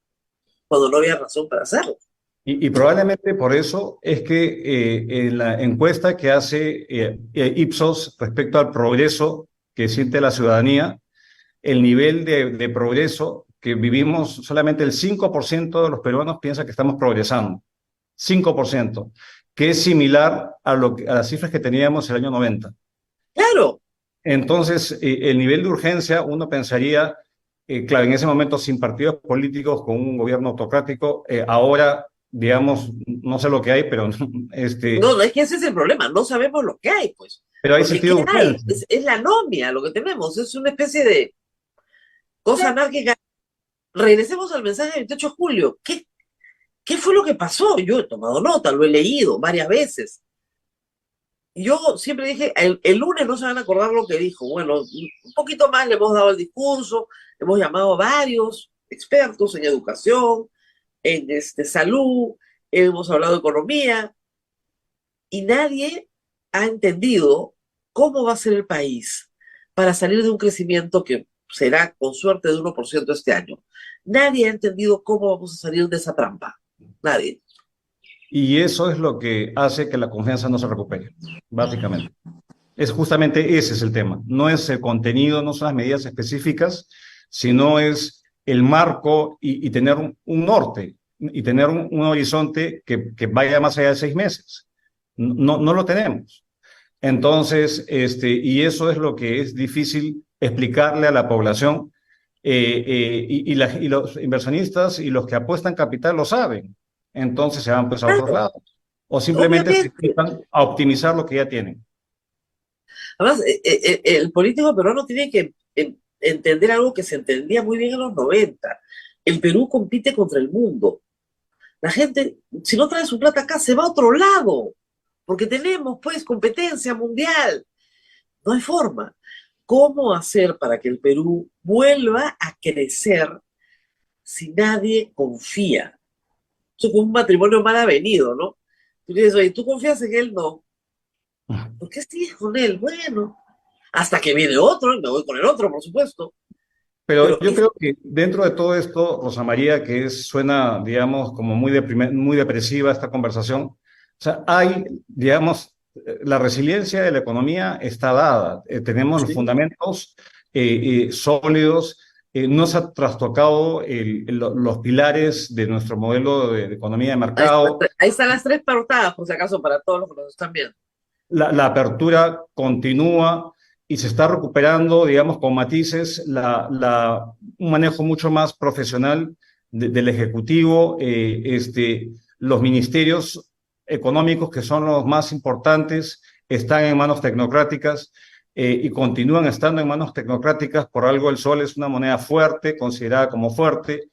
C: cuando no había razón para hacerlo.
D: Y probablemente por eso es que en la encuesta que hace Ipsos respecto al progreso que siente la ciudadanía, el nivel de progreso que vivimos, solamente el 5% de los peruanos piensa que estamos progresando. 5%, que es similar a las cifras que teníamos el año 90.
C: Claro.
D: Entonces, el nivel de urgencia, uno pensaría, claro, en ese momento sin partidos políticos, con un gobierno autocrático, ahora, digamos, no sé lo que hay, pero
C: No, es que ese es el problema, no sabemos lo que hay, pues.
D: pero hay
C: Porque
D: sentido de
C: ¿qué hay?
D: urgencia.
C: Es la anomia lo que tenemos, es una especie de cosa anárquica. Regresemos al mensaje del 28 de julio. ¿Qué fue lo que pasó? Yo he tomado nota, lo he leído varias veces. Yo siempre dije, el lunes no se van a acordar lo que dijo. Bueno, un poquito más le hemos dado el discurso, hemos llamado a varios expertos en educación, en salud, hemos hablado de economía, y nadie ha entendido cómo va a ser el país para salir de un crecimiento que será con suerte de 1% este año. Nadie ha entendido cómo vamos a salir de esa trampa. Nadie.
D: Y eso es lo que hace que la confianza no se recupere, básicamente. Es justamente ese es el tema. No es el contenido, no son las medidas específicas, sino es el marco y tener un norte y tener un horizonte que vaya más allá de 6 meses. No lo tenemos. Entonces, y eso es lo que es difícil explicarle a la población, y los inversionistas y los que apuestan capital lo saben. Entonces se van pues a otros
C: Claro,
D: lados. O simplemente se
C: obviamente.
D: dedican a optimizar lo que ya tienen.
C: Además, el político peruano tiene que entender algo que se entendía muy bien en los 90. El Perú compite contra el mundo. La gente, si no trae su plata acá, se va a otro lado, porque tenemos pues competencia mundial. No hay forma. ¿Cómo hacer para que el Perú vuelva a crecer si nadie confía? Eso es como un matrimonio mal avenido, ¿no? Tú dices, oye, ¿tú confías en él? No. ¿Por qué sigues con él? Bueno, hasta que viene otro, y me voy con el otro, por supuesto.
D: Pero
C: Pero
D: yo creo que dentro de todo esto, Rosa María, suena, digamos, como muy depresiva esta conversación, o sea, hay, digamos, la resiliencia de la economía está dada, tenemos los
C: sí,
D: fundamentos sólidos, no se ha trastocado los pilares de nuestro modelo de economía de mercado,
C: ahí están las tres portadas, por si acaso, para todos los que nos están viendo.
D: la apertura continúa y se está recuperando, digamos, con matices, un manejo mucho más profesional del Ejecutivo, los ministerios económicos, que son los más importantes, están en manos tecnocráticas y continúan estando en manos tecnocráticas. Por algo el sol es una moneda fuerte, considerada como fuerte.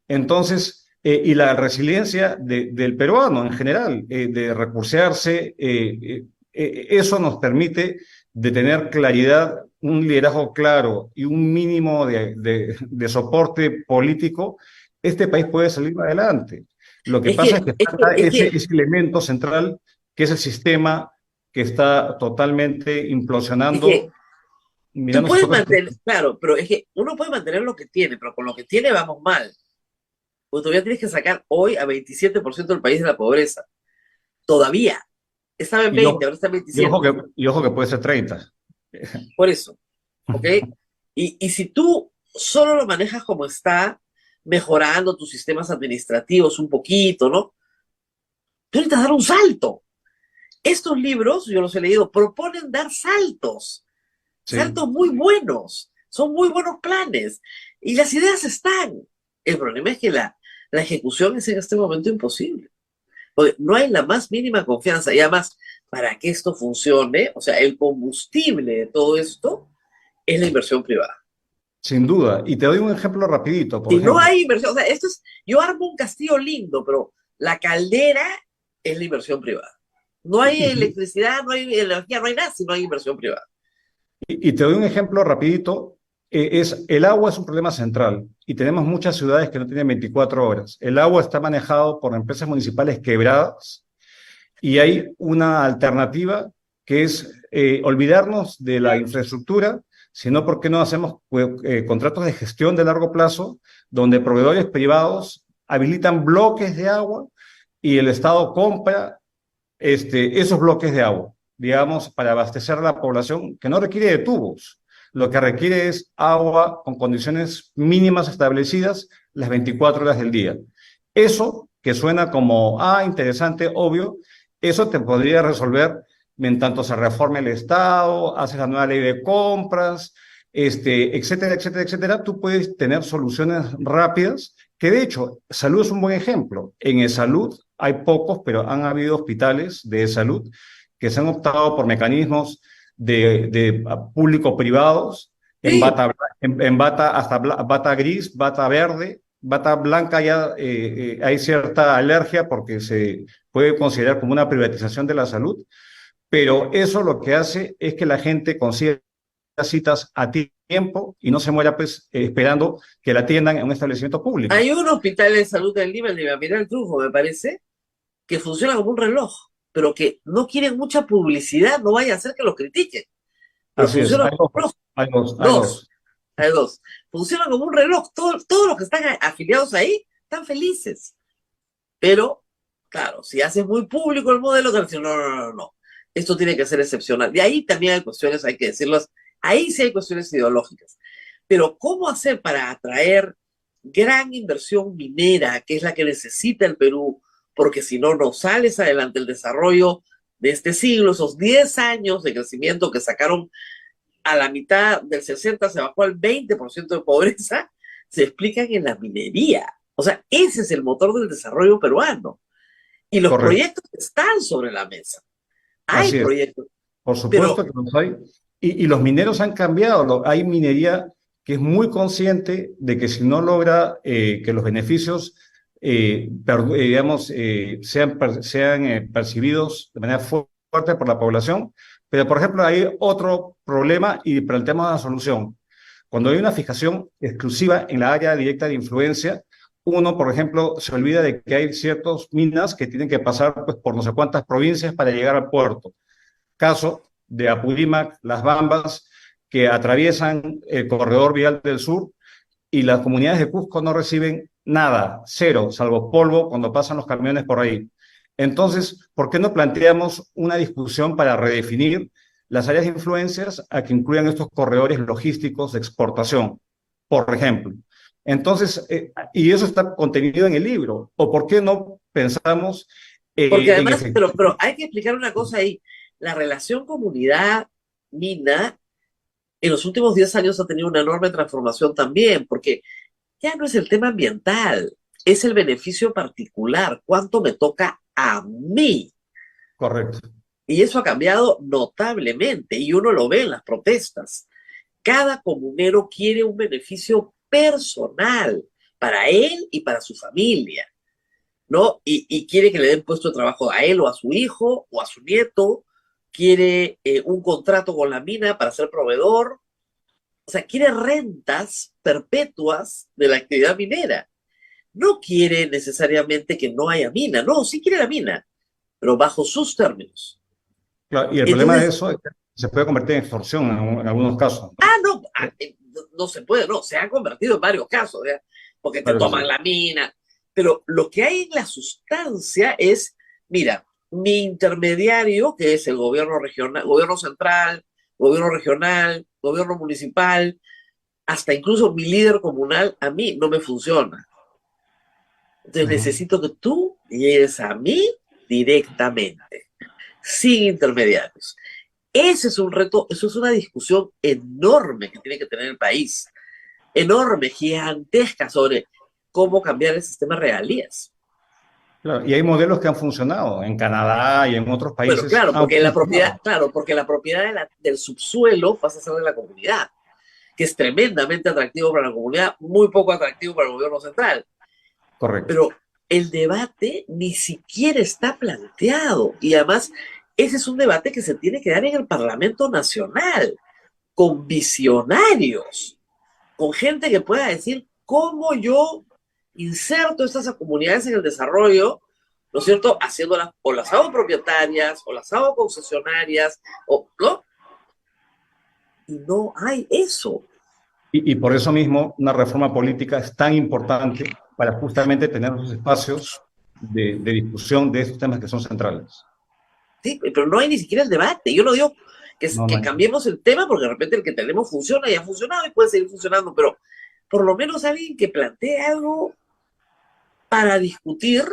D: Entonces, y la resiliencia del peruano en general, de recursearse, eso nos permite de tener claridad, un liderazgo claro y un mínimo de soporte político. Este país puede salir adelante. Lo que
C: Es
D: pasa es
C: que,
D: que
C: es que,
D: falta
C: es que
D: ese elemento central, que es el sistema que está totalmente
C: es que
D: implosionando,
C: tú
D: mirando sus
C: puedes
D: propias...
C: mantener, claro, pero es que uno puede mantener lo que tiene, pero con lo que tiene vamos mal. Porque todavía tienes que sacar hoy a 27% del país de la pobreza. Todavía. Estaba en
D: Y
C: 20,
D: ojo,
C: ahora está en
D: y ojo
C: 27.
D: y ojo que puede ser 30.
C: Por eso, ¿ok? Y si tú solo lo manejas como está, mejorando tus sistemas administrativos un poquito, ¿no? Tú necesitas dar un salto. Estos libros, yo los he leído, proponen dar saltos,
D: Sí.
C: saltos muy buenos, son muy buenos planes, y las ideas están. El problema es que la ejecución es en este momento imposible, porque no hay la más mínima confianza, y además, para que esto funcione, o sea, el combustible de todo esto es la inversión privada.
D: Sin duda. Y te doy un ejemplo rapidito, por
C: Si no
D: ejemplo.
C: hay inversión, o sea, yo armo un castillo lindo, pero la caldera es la inversión privada. No hay
D: Y,
C: electricidad, no hay energía, no hay nada si no hay inversión privada.
D: y te doy un ejemplo rapidito. El agua es un problema central y tenemos muchas ciudades que no tienen 24 horas. El agua está manejado por empresas municipales quebradas y hay una alternativa que es olvidarnos de la infraestructura, sino por qué no hacemos contratos de gestión de largo plazo donde proveedores privados habilitan bloques de agua y el Estado compra esos bloques de agua, digamos, para abastecer a la población que no requiere de tubos. Lo que requiere es agua con condiciones mínimas establecidas las 24 horas del día. Eso, que suena como, interesante, obvio, eso te podría resolver en tanto se reforme el Estado, haces la nueva ley de compras, etcétera, etcétera, etcétera. Tú puedes tener soluciones rápidas, que de hecho, salud es un buen ejemplo. En salud hay pocos, pero han habido hospitales de salud que se han optado por mecanismos de público-privados en
C: Sí,
D: bata, en bata hasta bata gris, bata verde, bata blanca ya hay cierta alergia porque se puede considerar como una privatización de la salud, pero eso lo que hace es que la gente consiga citas a tiempo y no se muera pues esperando que la atiendan en un establecimiento público.
C: hay un hospital de salud en Lima, el de Mirel Trujo, me parece, que funciona como un reloj, pero que no quieren mucha publicidad, no vaya a ser que los critiquen, pero
D: Así es,
C: funciona
D: hay
C: como
D: dos,
C: un reloj.
D: hay dos, hay
C: Dos,
D: dos.
C: hay dos. Funciona como un reloj, todos los que están afiliados ahí están felices, pero, claro, si haces muy público el modelo, te dicen, no, no, no, no, no, esto tiene que ser excepcional. Y ahí también hay cuestiones, hay que decirlas, ahí sí hay cuestiones ideológicas. Pero, ¿cómo hacer para atraer gran inversión minera, que es la que necesita el Perú? Porque si no, no sales adelante el desarrollo de este siglo, esos 10 años de crecimiento que sacaron a la mitad del 60, se bajó al 20% de pobreza, se explican en la minería. O sea, ese es el motor del desarrollo peruano. Y los
D: Correcto,
C: proyectos están sobre la mesa. Hay
D: así es.
C: proyectos,
D: Por
C: pero
D: supuesto que los hay. Y los mineros han cambiado. Hay minería que es muy consciente de que si no logra que los beneficios, digamos, sean percibidos de manera fuerte por la población. Pero, por ejemplo, hay otro problema y planteamos la solución. Cuando hay una fijación exclusiva en la área directa de influencia, uno, por ejemplo, se olvida de que hay ciertas minas que tienen que pasar pues, por no sé cuántas provincias para llegar al puerto. Caso de Apurímac, Las Bambas, que atraviesan el corredor vial del sur y las comunidades de Cusco no reciben nada, cero, salvo polvo cuando pasan los camiones por ahí. Entonces, ¿por qué no planteamos una discusión para redefinir las áreas de influencias a que incluyan estos corredores logísticos de exportación, por ejemplo? Entonces, y eso está contenido en el libro. ¿O por qué no pensamos
C: porque
D: en
C: además,
D: efectivo?
C: pero hay que explicar una cosa ahí. La relación comunidad-mina en los últimos 10 años ha tenido una enorme transformación también, porque ya no es el tema ambiental, es el beneficio particular, cuánto me toca a mí.
D: Correcto.
C: Y eso ha cambiado notablemente y uno lo ve en las protestas. Cada comunero quiere un beneficio personal para él y para su familia, ¿no? Y quiere que le den puesto de trabajo a él o a su hijo o a su nieto, quiere un contrato con la mina para ser proveedor, o sea, quiere rentas perpetuas de la actividad minera. No quiere necesariamente que no haya mina, no, sí quiere la mina, pero bajo sus términos.
D: Claro, y el problema de
C: Entonces,
D: eso es que se puede convertir en extorsión en algunos casos, ¿no?
C: no, no se puede, no, se ha convertido en varios casos, ¿ya? Porque te
D: Claro que
C: toman
D: sí.
C: la mina, pero lo que hay en la sustancia es, mira, mi intermediario, que es el gobierno regional, gobierno central, gobierno regional, gobierno municipal, hasta incluso mi líder comunal, a mí no me funciona. Entonces
D: Ujú.
C: necesito que tú llegues a mí directamente, sin intermediarios. Ese es un reto, eso es una discusión enorme que tiene que tener el país, enorme, gigantesca sobre cómo cambiar el sistema de regalías.
D: Claro, y hay modelos que han funcionado. En Canadá y en otros
C: Bueno,
D: países
C: claro,
D: han
C: porque la propiedad,
D: funcionado.
C: claro, porque la propiedad del subsuelo pasa a ser de la comunidad, que es tremendamente atractivo para la comunidad, muy poco atractivo para el gobierno central.
D: Correcto.
C: Pero el debate ni siquiera está planteado. Y además, ese es un debate que se tiene que dar en el Parlamento Nacional, con visionarios, con gente que pueda decir cómo yo inserto estas comunidades en el desarrollo, ¿no es cierto? Haciéndolas, o las hago propietarias, o las hago concesionarias, o, ¿no? y no hay eso.
D: Y por eso mismo una reforma política es tan importante para justamente tener esos espacios de discusión de estos temas que son centrales.
C: Sí, pero no hay ni siquiera el debate. Yo no digo
D: No, no
C: que
D: hay.
C: cambiemos el tema porque de repente el que tenemos funciona y ha funcionado y puede seguir funcionando, pero por lo menos alguien que plantee algo para discutir.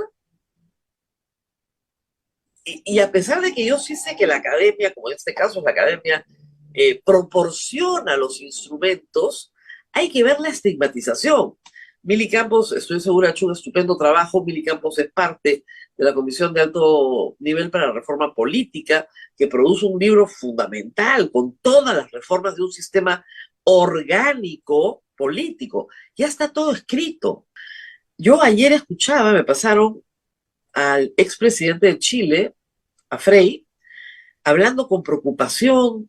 C: Y a pesar de que yo sí sé que la academia, como en este caso la academia, proporciona los instrumentos, hay que ver la estigmatización. Mili Campos, estoy segura, ha hecho un estupendo trabajo. Mili Campos es parte de la Comisión de Alto Nivel para la Reforma Política, que produce un libro fundamental con todas las reformas de un sistema orgánico político. Ya está todo escrito. Yo ayer escuchaba, me pasaron al expresidente de Chile, a Frei, hablando con preocupación,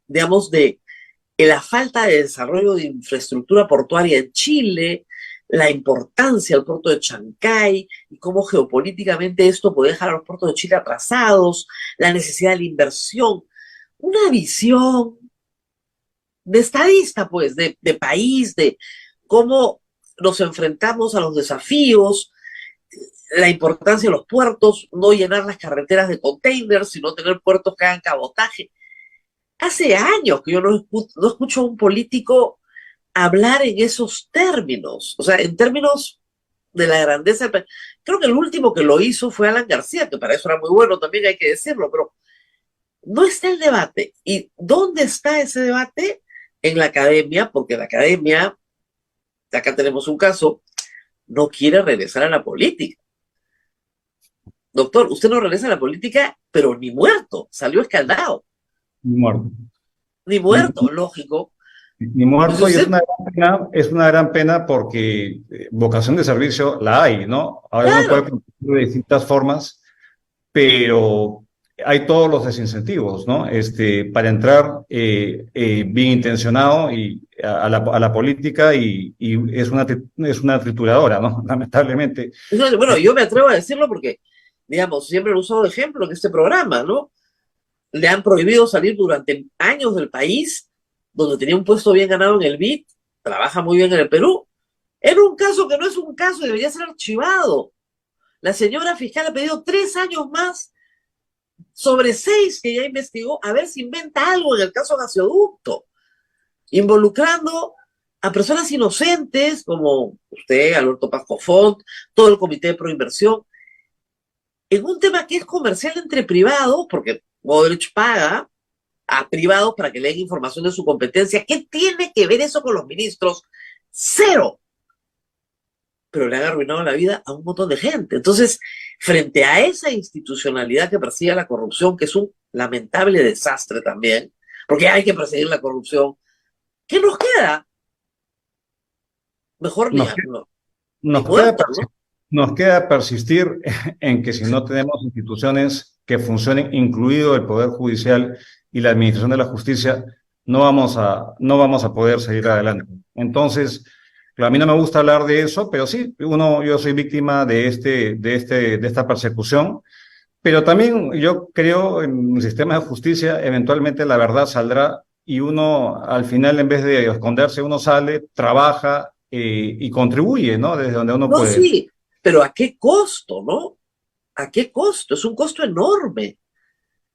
C: digamos, de la falta de desarrollo de infraestructura portuaria en Chile, la importancia del puerto de Chancay y cómo geopolíticamente esto puede dejar a los puertos de Chile atrasados, la necesidad de la inversión, una visión de estadista, pues, de país, de cómo nos enfrentamos a los desafíos, la importancia de los puertos, no llenar las carreteras de containers, sino tener puertos que hagan cabotaje. Hace años que yo no escucho a un político hablar en esos términos, o sea, en términos de la grandeza del país. Creo que el último que lo hizo fue Alan García, que para eso era muy bueno, también hay que decirlo, pero no está el debate. ¿Y dónde está ese debate? En la academia, porque la academia, acá tenemos un caso, no quiere regresar a la política. Doctor, usted no regresa a la política, pero ni muerto, salió escaldado.
D: Ni muerto.
C: Ni
D: Ni,
C: muerto, lógico.
D: ni muerto, y
C: Entonces,
D: es una gran pena porque vocación de servicio la hay, ¿no? Ahora uno puede
C: claro,
D: competir de distintas formas, pero hay todos los desincentivos, ¿no? Para entrar bien intencionado a la política y es una trituradora, ¿no? Lamentablemente.
C: entonces, bueno, yo me atrevo a decirlo porque, digamos, siempre lo he usado de ejemplo en este programa, ¿no? Le han prohibido salir durante años del país, donde tenía un puesto bien ganado en el BID, trabaja muy bien en el Perú, en un caso que no es un caso y debería ser archivado. La señora fiscal ha pedido 3 años más sobre 6 que ya investigó, a ver si inventa algo en el caso gasoducto, involucrando a personas inocentes como usted, Alberto Pasco Font, todo el comité de proinversión, en un tema que es comercial entre privados, porque Modric paga a privados para que le den información de su competencia. ¿Qué tiene que ver eso con los ministros? Cero. Pero le han arruinado la vida a un montón de gente. Entonces, frente a esa institucionalidad que persigue la corrupción, que es un lamentable desastre también, porque hay que perseguir la corrupción, ¿qué nos queda? Mejor
D: Nos,
C: ni
D: nos queda
C: muertos, ¿no?
D: Nos queda persistir en que si no tenemos instituciones que funcionen, incluido el Poder Judicial y la Administración de la Justicia, no vamos a poder seguir adelante. Entonces, a mí no me gusta hablar de eso, pero sí, yo soy víctima de esta persecución, pero también yo creo en un sistema de justicia, eventualmente la verdad saldrá y uno al final, en vez de esconderse, uno sale, trabaja y contribuye, ¿no? Desde donde uno
C: No,
D: puede.
C: sí, pero ¿a qué costo, no? ¿A qué costo? Es un costo enorme.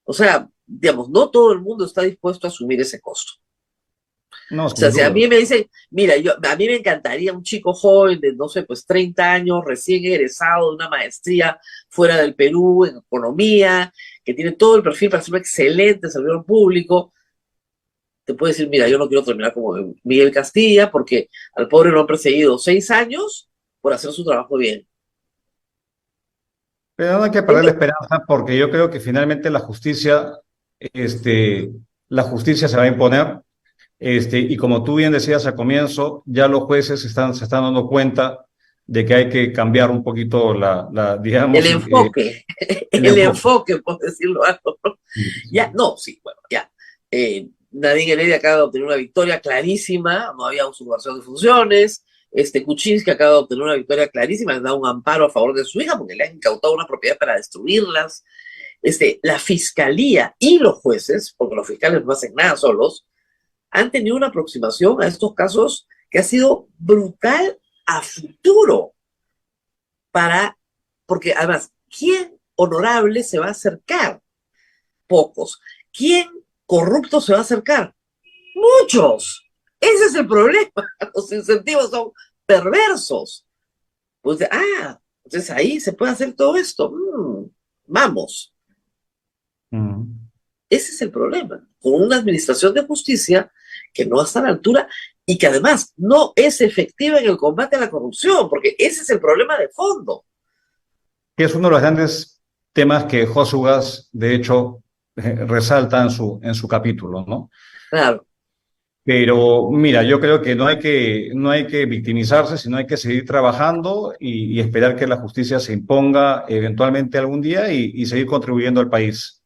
C: O sea, digamos, no todo el mundo está dispuesto a asumir ese costo.
D: No,
C: O sea,
D: sin
C: si a
D: duda.
C: mí me dicen, mira, a mí me encantaría un chico joven de, no sé, pues 30 años, recién egresado de una maestría fuera del Perú en economía, que tiene todo el perfil para ser un excelente servidor público, te puede decir, mira, yo no quiero terminar como Miguel Castilla porque al pobre lo han perseguido 6 años por hacer su trabajo bien.
D: Pero no hay que perder la esperanza porque yo creo que finalmente este, la justicia se va a imponer. Y como tú bien decías al comienzo, ya los jueces se están dando cuenta de que hay que cambiar un poquito
C: El
D: digamos,
C: enfoque,
D: el
C: el
D: enfoque.
C: enfoque, por decirlo algo, ¿no? Ya, no, sí, bueno, ya. Nadine Heredia acaba de obtener una victoria clarísima, no había usurpación de funciones. Kuczynski acaba de obtener una victoria clarísima, le da un amparo a favor de su hija porque le han incautado una propiedad para destruirlas. La fiscalía y los jueces, porque los fiscales no hacen nada solos, han tenido una aproximación a estos casos que ha sido brutal a futuro porque además, ¿quién honorable se va a acercar? Pocos. ¿Quién corrupto se va a acercar? Muchos. Ese es el problema. Los incentivos son perversos. Pues, entonces ahí se puede hacer todo esto. Vamos. Ese es el problema. Con una administración de justicia que no está a la altura y que además no es efectiva en el combate a la corrupción, porque ese es el problema de fondo.
D: Que es uno de los grandes temas que José Ugaz, de hecho, resalta en su capítulo, ¿no?
C: Claro.
D: Pero mira, yo creo que no hay que victimizarse, sino hay que seguir trabajando y esperar que la justicia se imponga eventualmente algún día y seguir contribuyendo al país.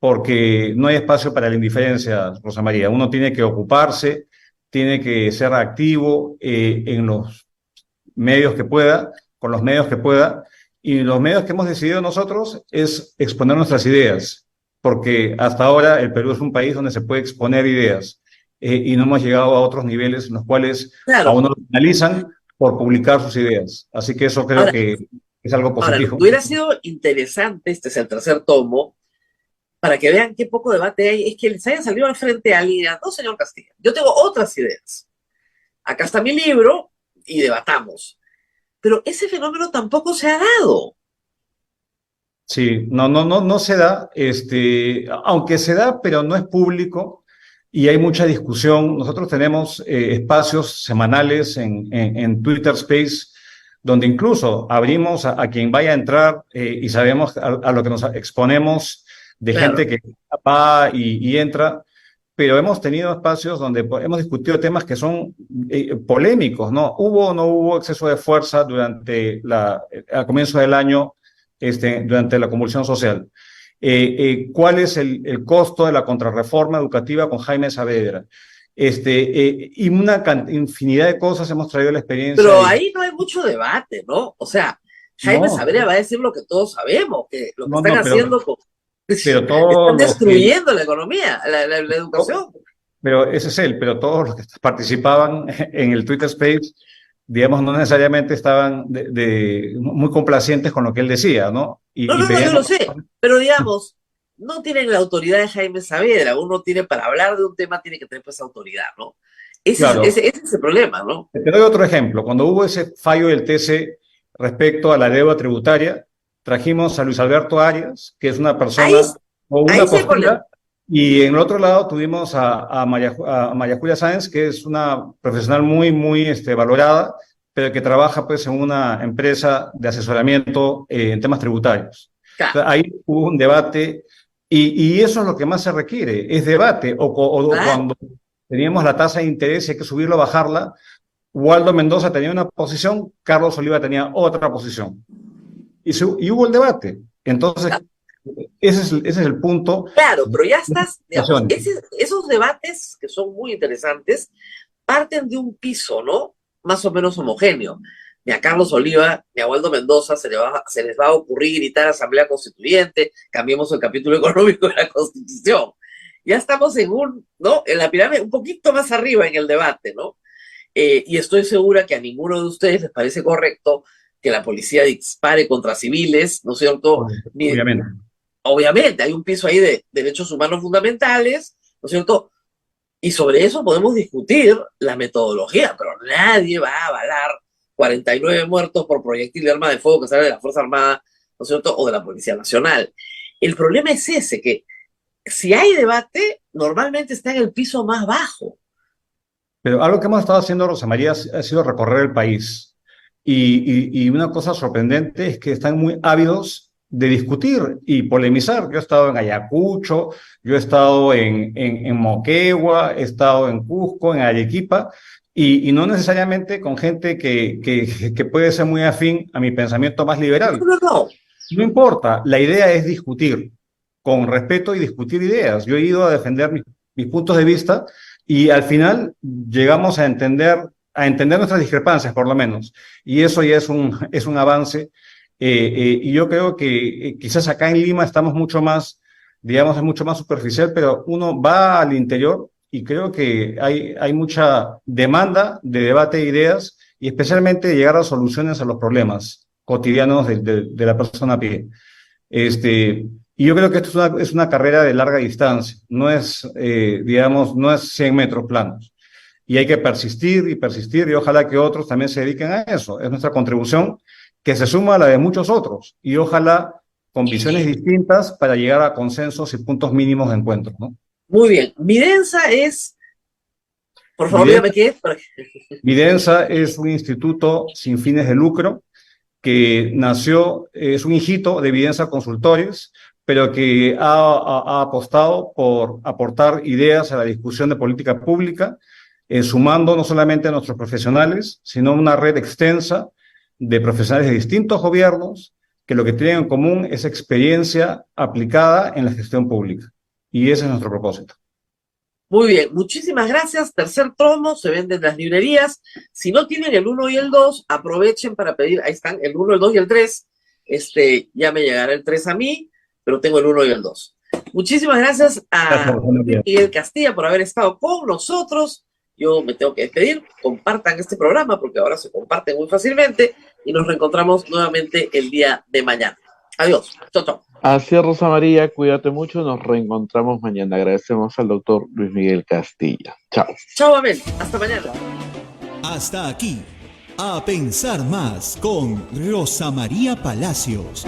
D: Porque no hay espacio para la indiferencia, Rosa María. Uno tiene que ocuparse, tiene que ser activo en los medios que pueda, con los medios que pueda. Y los medios que hemos decidido nosotros es exponer nuestras ideas, porque hasta ahora el Perú es un país donde se puede exponer ideas. Y no hemos llegado a otros niveles en los cuales
C: Claro.
D: a uno lo penalizan por publicar sus ideas. Así que eso creo que es algo positivo.
C: Ahora, hubiera sido interesante, este es el tercer tomo, para que vean qué poco debate hay, es que les haya salido al frente a alguien y digan, no, señor Castillo, yo tengo otras ideas. Acá está mi libro y debatamos. Pero ese fenómeno tampoco se ha dado.
D: Sí, no se da, aunque se da, pero no es público y hay mucha discusión. Nosotros tenemos espacios semanales en Twitter Space, donde incluso abrimos a quien vaya a entrar y sabemos a lo que nos exponemos de
C: Claro.
D: gente que va y entra, pero hemos tenido espacios donde hemos discutido temas que son polémicos, ¿no? ¿Hubo o no hubo exceso de fuerza durante al comienzo del año, durante la convulsión social? ¿Cuál es el costo de la contrarreforma educativa con Jaime Saavedra? Y una infinidad de cosas hemos traído la experiencia.
C: Pero ahí no hay mucho debate, ¿no? O sea, Jaime
D: No.
C: Saavedra va a decir lo que todos sabemos, que lo que
D: No,
C: están
D: no, pero-
C: haciendo
D: pero todos
C: están
D: los que-
C: destruyendo la economía, la educación.
D: Pero ese es pero todos los que participaban en el Twitter Space, digamos, no necesariamente estaban muy complacientes con lo que él decía, ¿no?
C: No, yo
D: pedían-
C: lo sé, pero digamos, no tienen la autoridad de Jaime Saavedra. Uno tiene, para hablar de un tema, tiene que tener pues autoridad, ¿no?
D: Claro.
C: Ese es el problema, ¿no?
D: Te doy otro ejemplo. Cuando hubo ese fallo del TC respecto a la deuda tributaria, trajimos a Luis Alberto Arias, que es una persona
C: Ahí-
D: con
C: ahí
D: una
C: sí hay problema.
D: postura, y en el otro lado tuvimos a María Julia Sáenz, que es una profesional muy, muy valorada, pero que trabaja pues en una empresa de asesoramiento en temas tributarios.
C: Claro.
D: Entonces, ahí hubo un debate y eso es lo que más se requiere, es debate. O
C: Claro.
D: cuando teníamos la tasa de interés y hay que subirla o bajarla, Waldo Mendoza tenía una posición, Carlos Oliva tenía otra posición. Y hubo el debate. Entonces, ese es el punto.
C: Claro, pero ya estás, digamos,
D: Situaciones.
C: esos debates que son muy interesantes parten de un piso, ¿no? Más o menos homogéneo. Ni a Carlos Oliva, ni a Waldo Mendoza se les va a ocurrir gritar Asamblea Constituyente, cambiemos el capítulo económico de la Constitución. Ya estamos ¿no? En la pirámide, un poquito más arriba en el debate, ¿no? Y estoy segura que a ninguno de ustedes les parece correcto que la policía dispare contra civiles, ¿no es cierto?
D: Obviamente.
C: Obviamente, hay un piso ahí de derechos humanos fundamentales, ¿no es cierto? Y sobre eso podemos discutir la metodología, pero nadie va a avalar 49 muertos por proyectil de arma de fuego que sale de la Fuerza Armada, ¿no es cierto? O de la Policía Nacional. El problema es ese, que si hay debate, normalmente está en el piso más bajo.
D: Pero algo que hemos estado haciendo, Rosa María, ha sido recorrer el país. Y una cosa sorprendente es que están muy ávidos de discutir y polemizar. Yo he estado en Ayacucho, yo he estado en Moquegua, he estado en Cusco, en Arequipa, y no necesariamente con gente que puede ser muy afín a mi pensamiento más liberal.
C: No.
D: No importa, la idea es discutir con respeto y discutir ideas. Yo he ido a defender mis puntos de vista y al final llegamos a entender nuestras discrepancias, por lo menos. Y eso ya es un avance. Y yo creo que quizás acá en Lima estamos mucho más, digamos, es mucho más superficial, pero uno va al interior y creo que hay mucha demanda de debate de ideas y especialmente de llegar a soluciones a los problemas cotidianos de la persona a pie. Y yo creo que esto es una carrera de larga distancia, no es, digamos, no es 100 metros planos. Y hay que persistir y persistir y ojalá que otros también se dediquen a eso. Es nuestra contribución que se suma a la de muchos otros y ojalá con visiones distintas para llegar a consensos y puntos mínimos de encuentro, ¿no?
C: Muy bien. Midensa es, por favor, dígame qué es.
D: Midensa es un instituto sin fines de lucro que nació, es un hijito de Vidensa Consultores, pero que ha apostado por aportar ideas a la discusión de política pública, sumando no solamente a nuestros profesionales, sino una red extensa de profesionales de distintos gobiernos que lo que tienen en común es experiencia aplicada en la gestión pública. Y ese es nuestro propósito.
C: Muy bien, muchísimas gracias. Tercer tomo, se vende en las librerías. Si no tienen el 1 y el 2, aprovechen para pedir. Ahí están, el 1, el 2 y el 3. Ya me llegará el 3 a mí, pero tengo el 1 y el 2. Muchísimas gracias a Miguel Castilla por haber estado con nosotros. Yo me tengo que despedir. Compartan este programa porque ahora se comparte muy fácilmente y nos reencontramos nuevamente el día de mañana. Adiós. Chau, chau.
B: Así es, Rosa María, cuídate mucho, nos reencontramos mañana. Agradecemos al doctor Luis Miguel Castilla. Chao.
C: Chao, Abel. Hasta mañana.
A: Hasta aquí, A Pensar Más con Rosa María Palacios.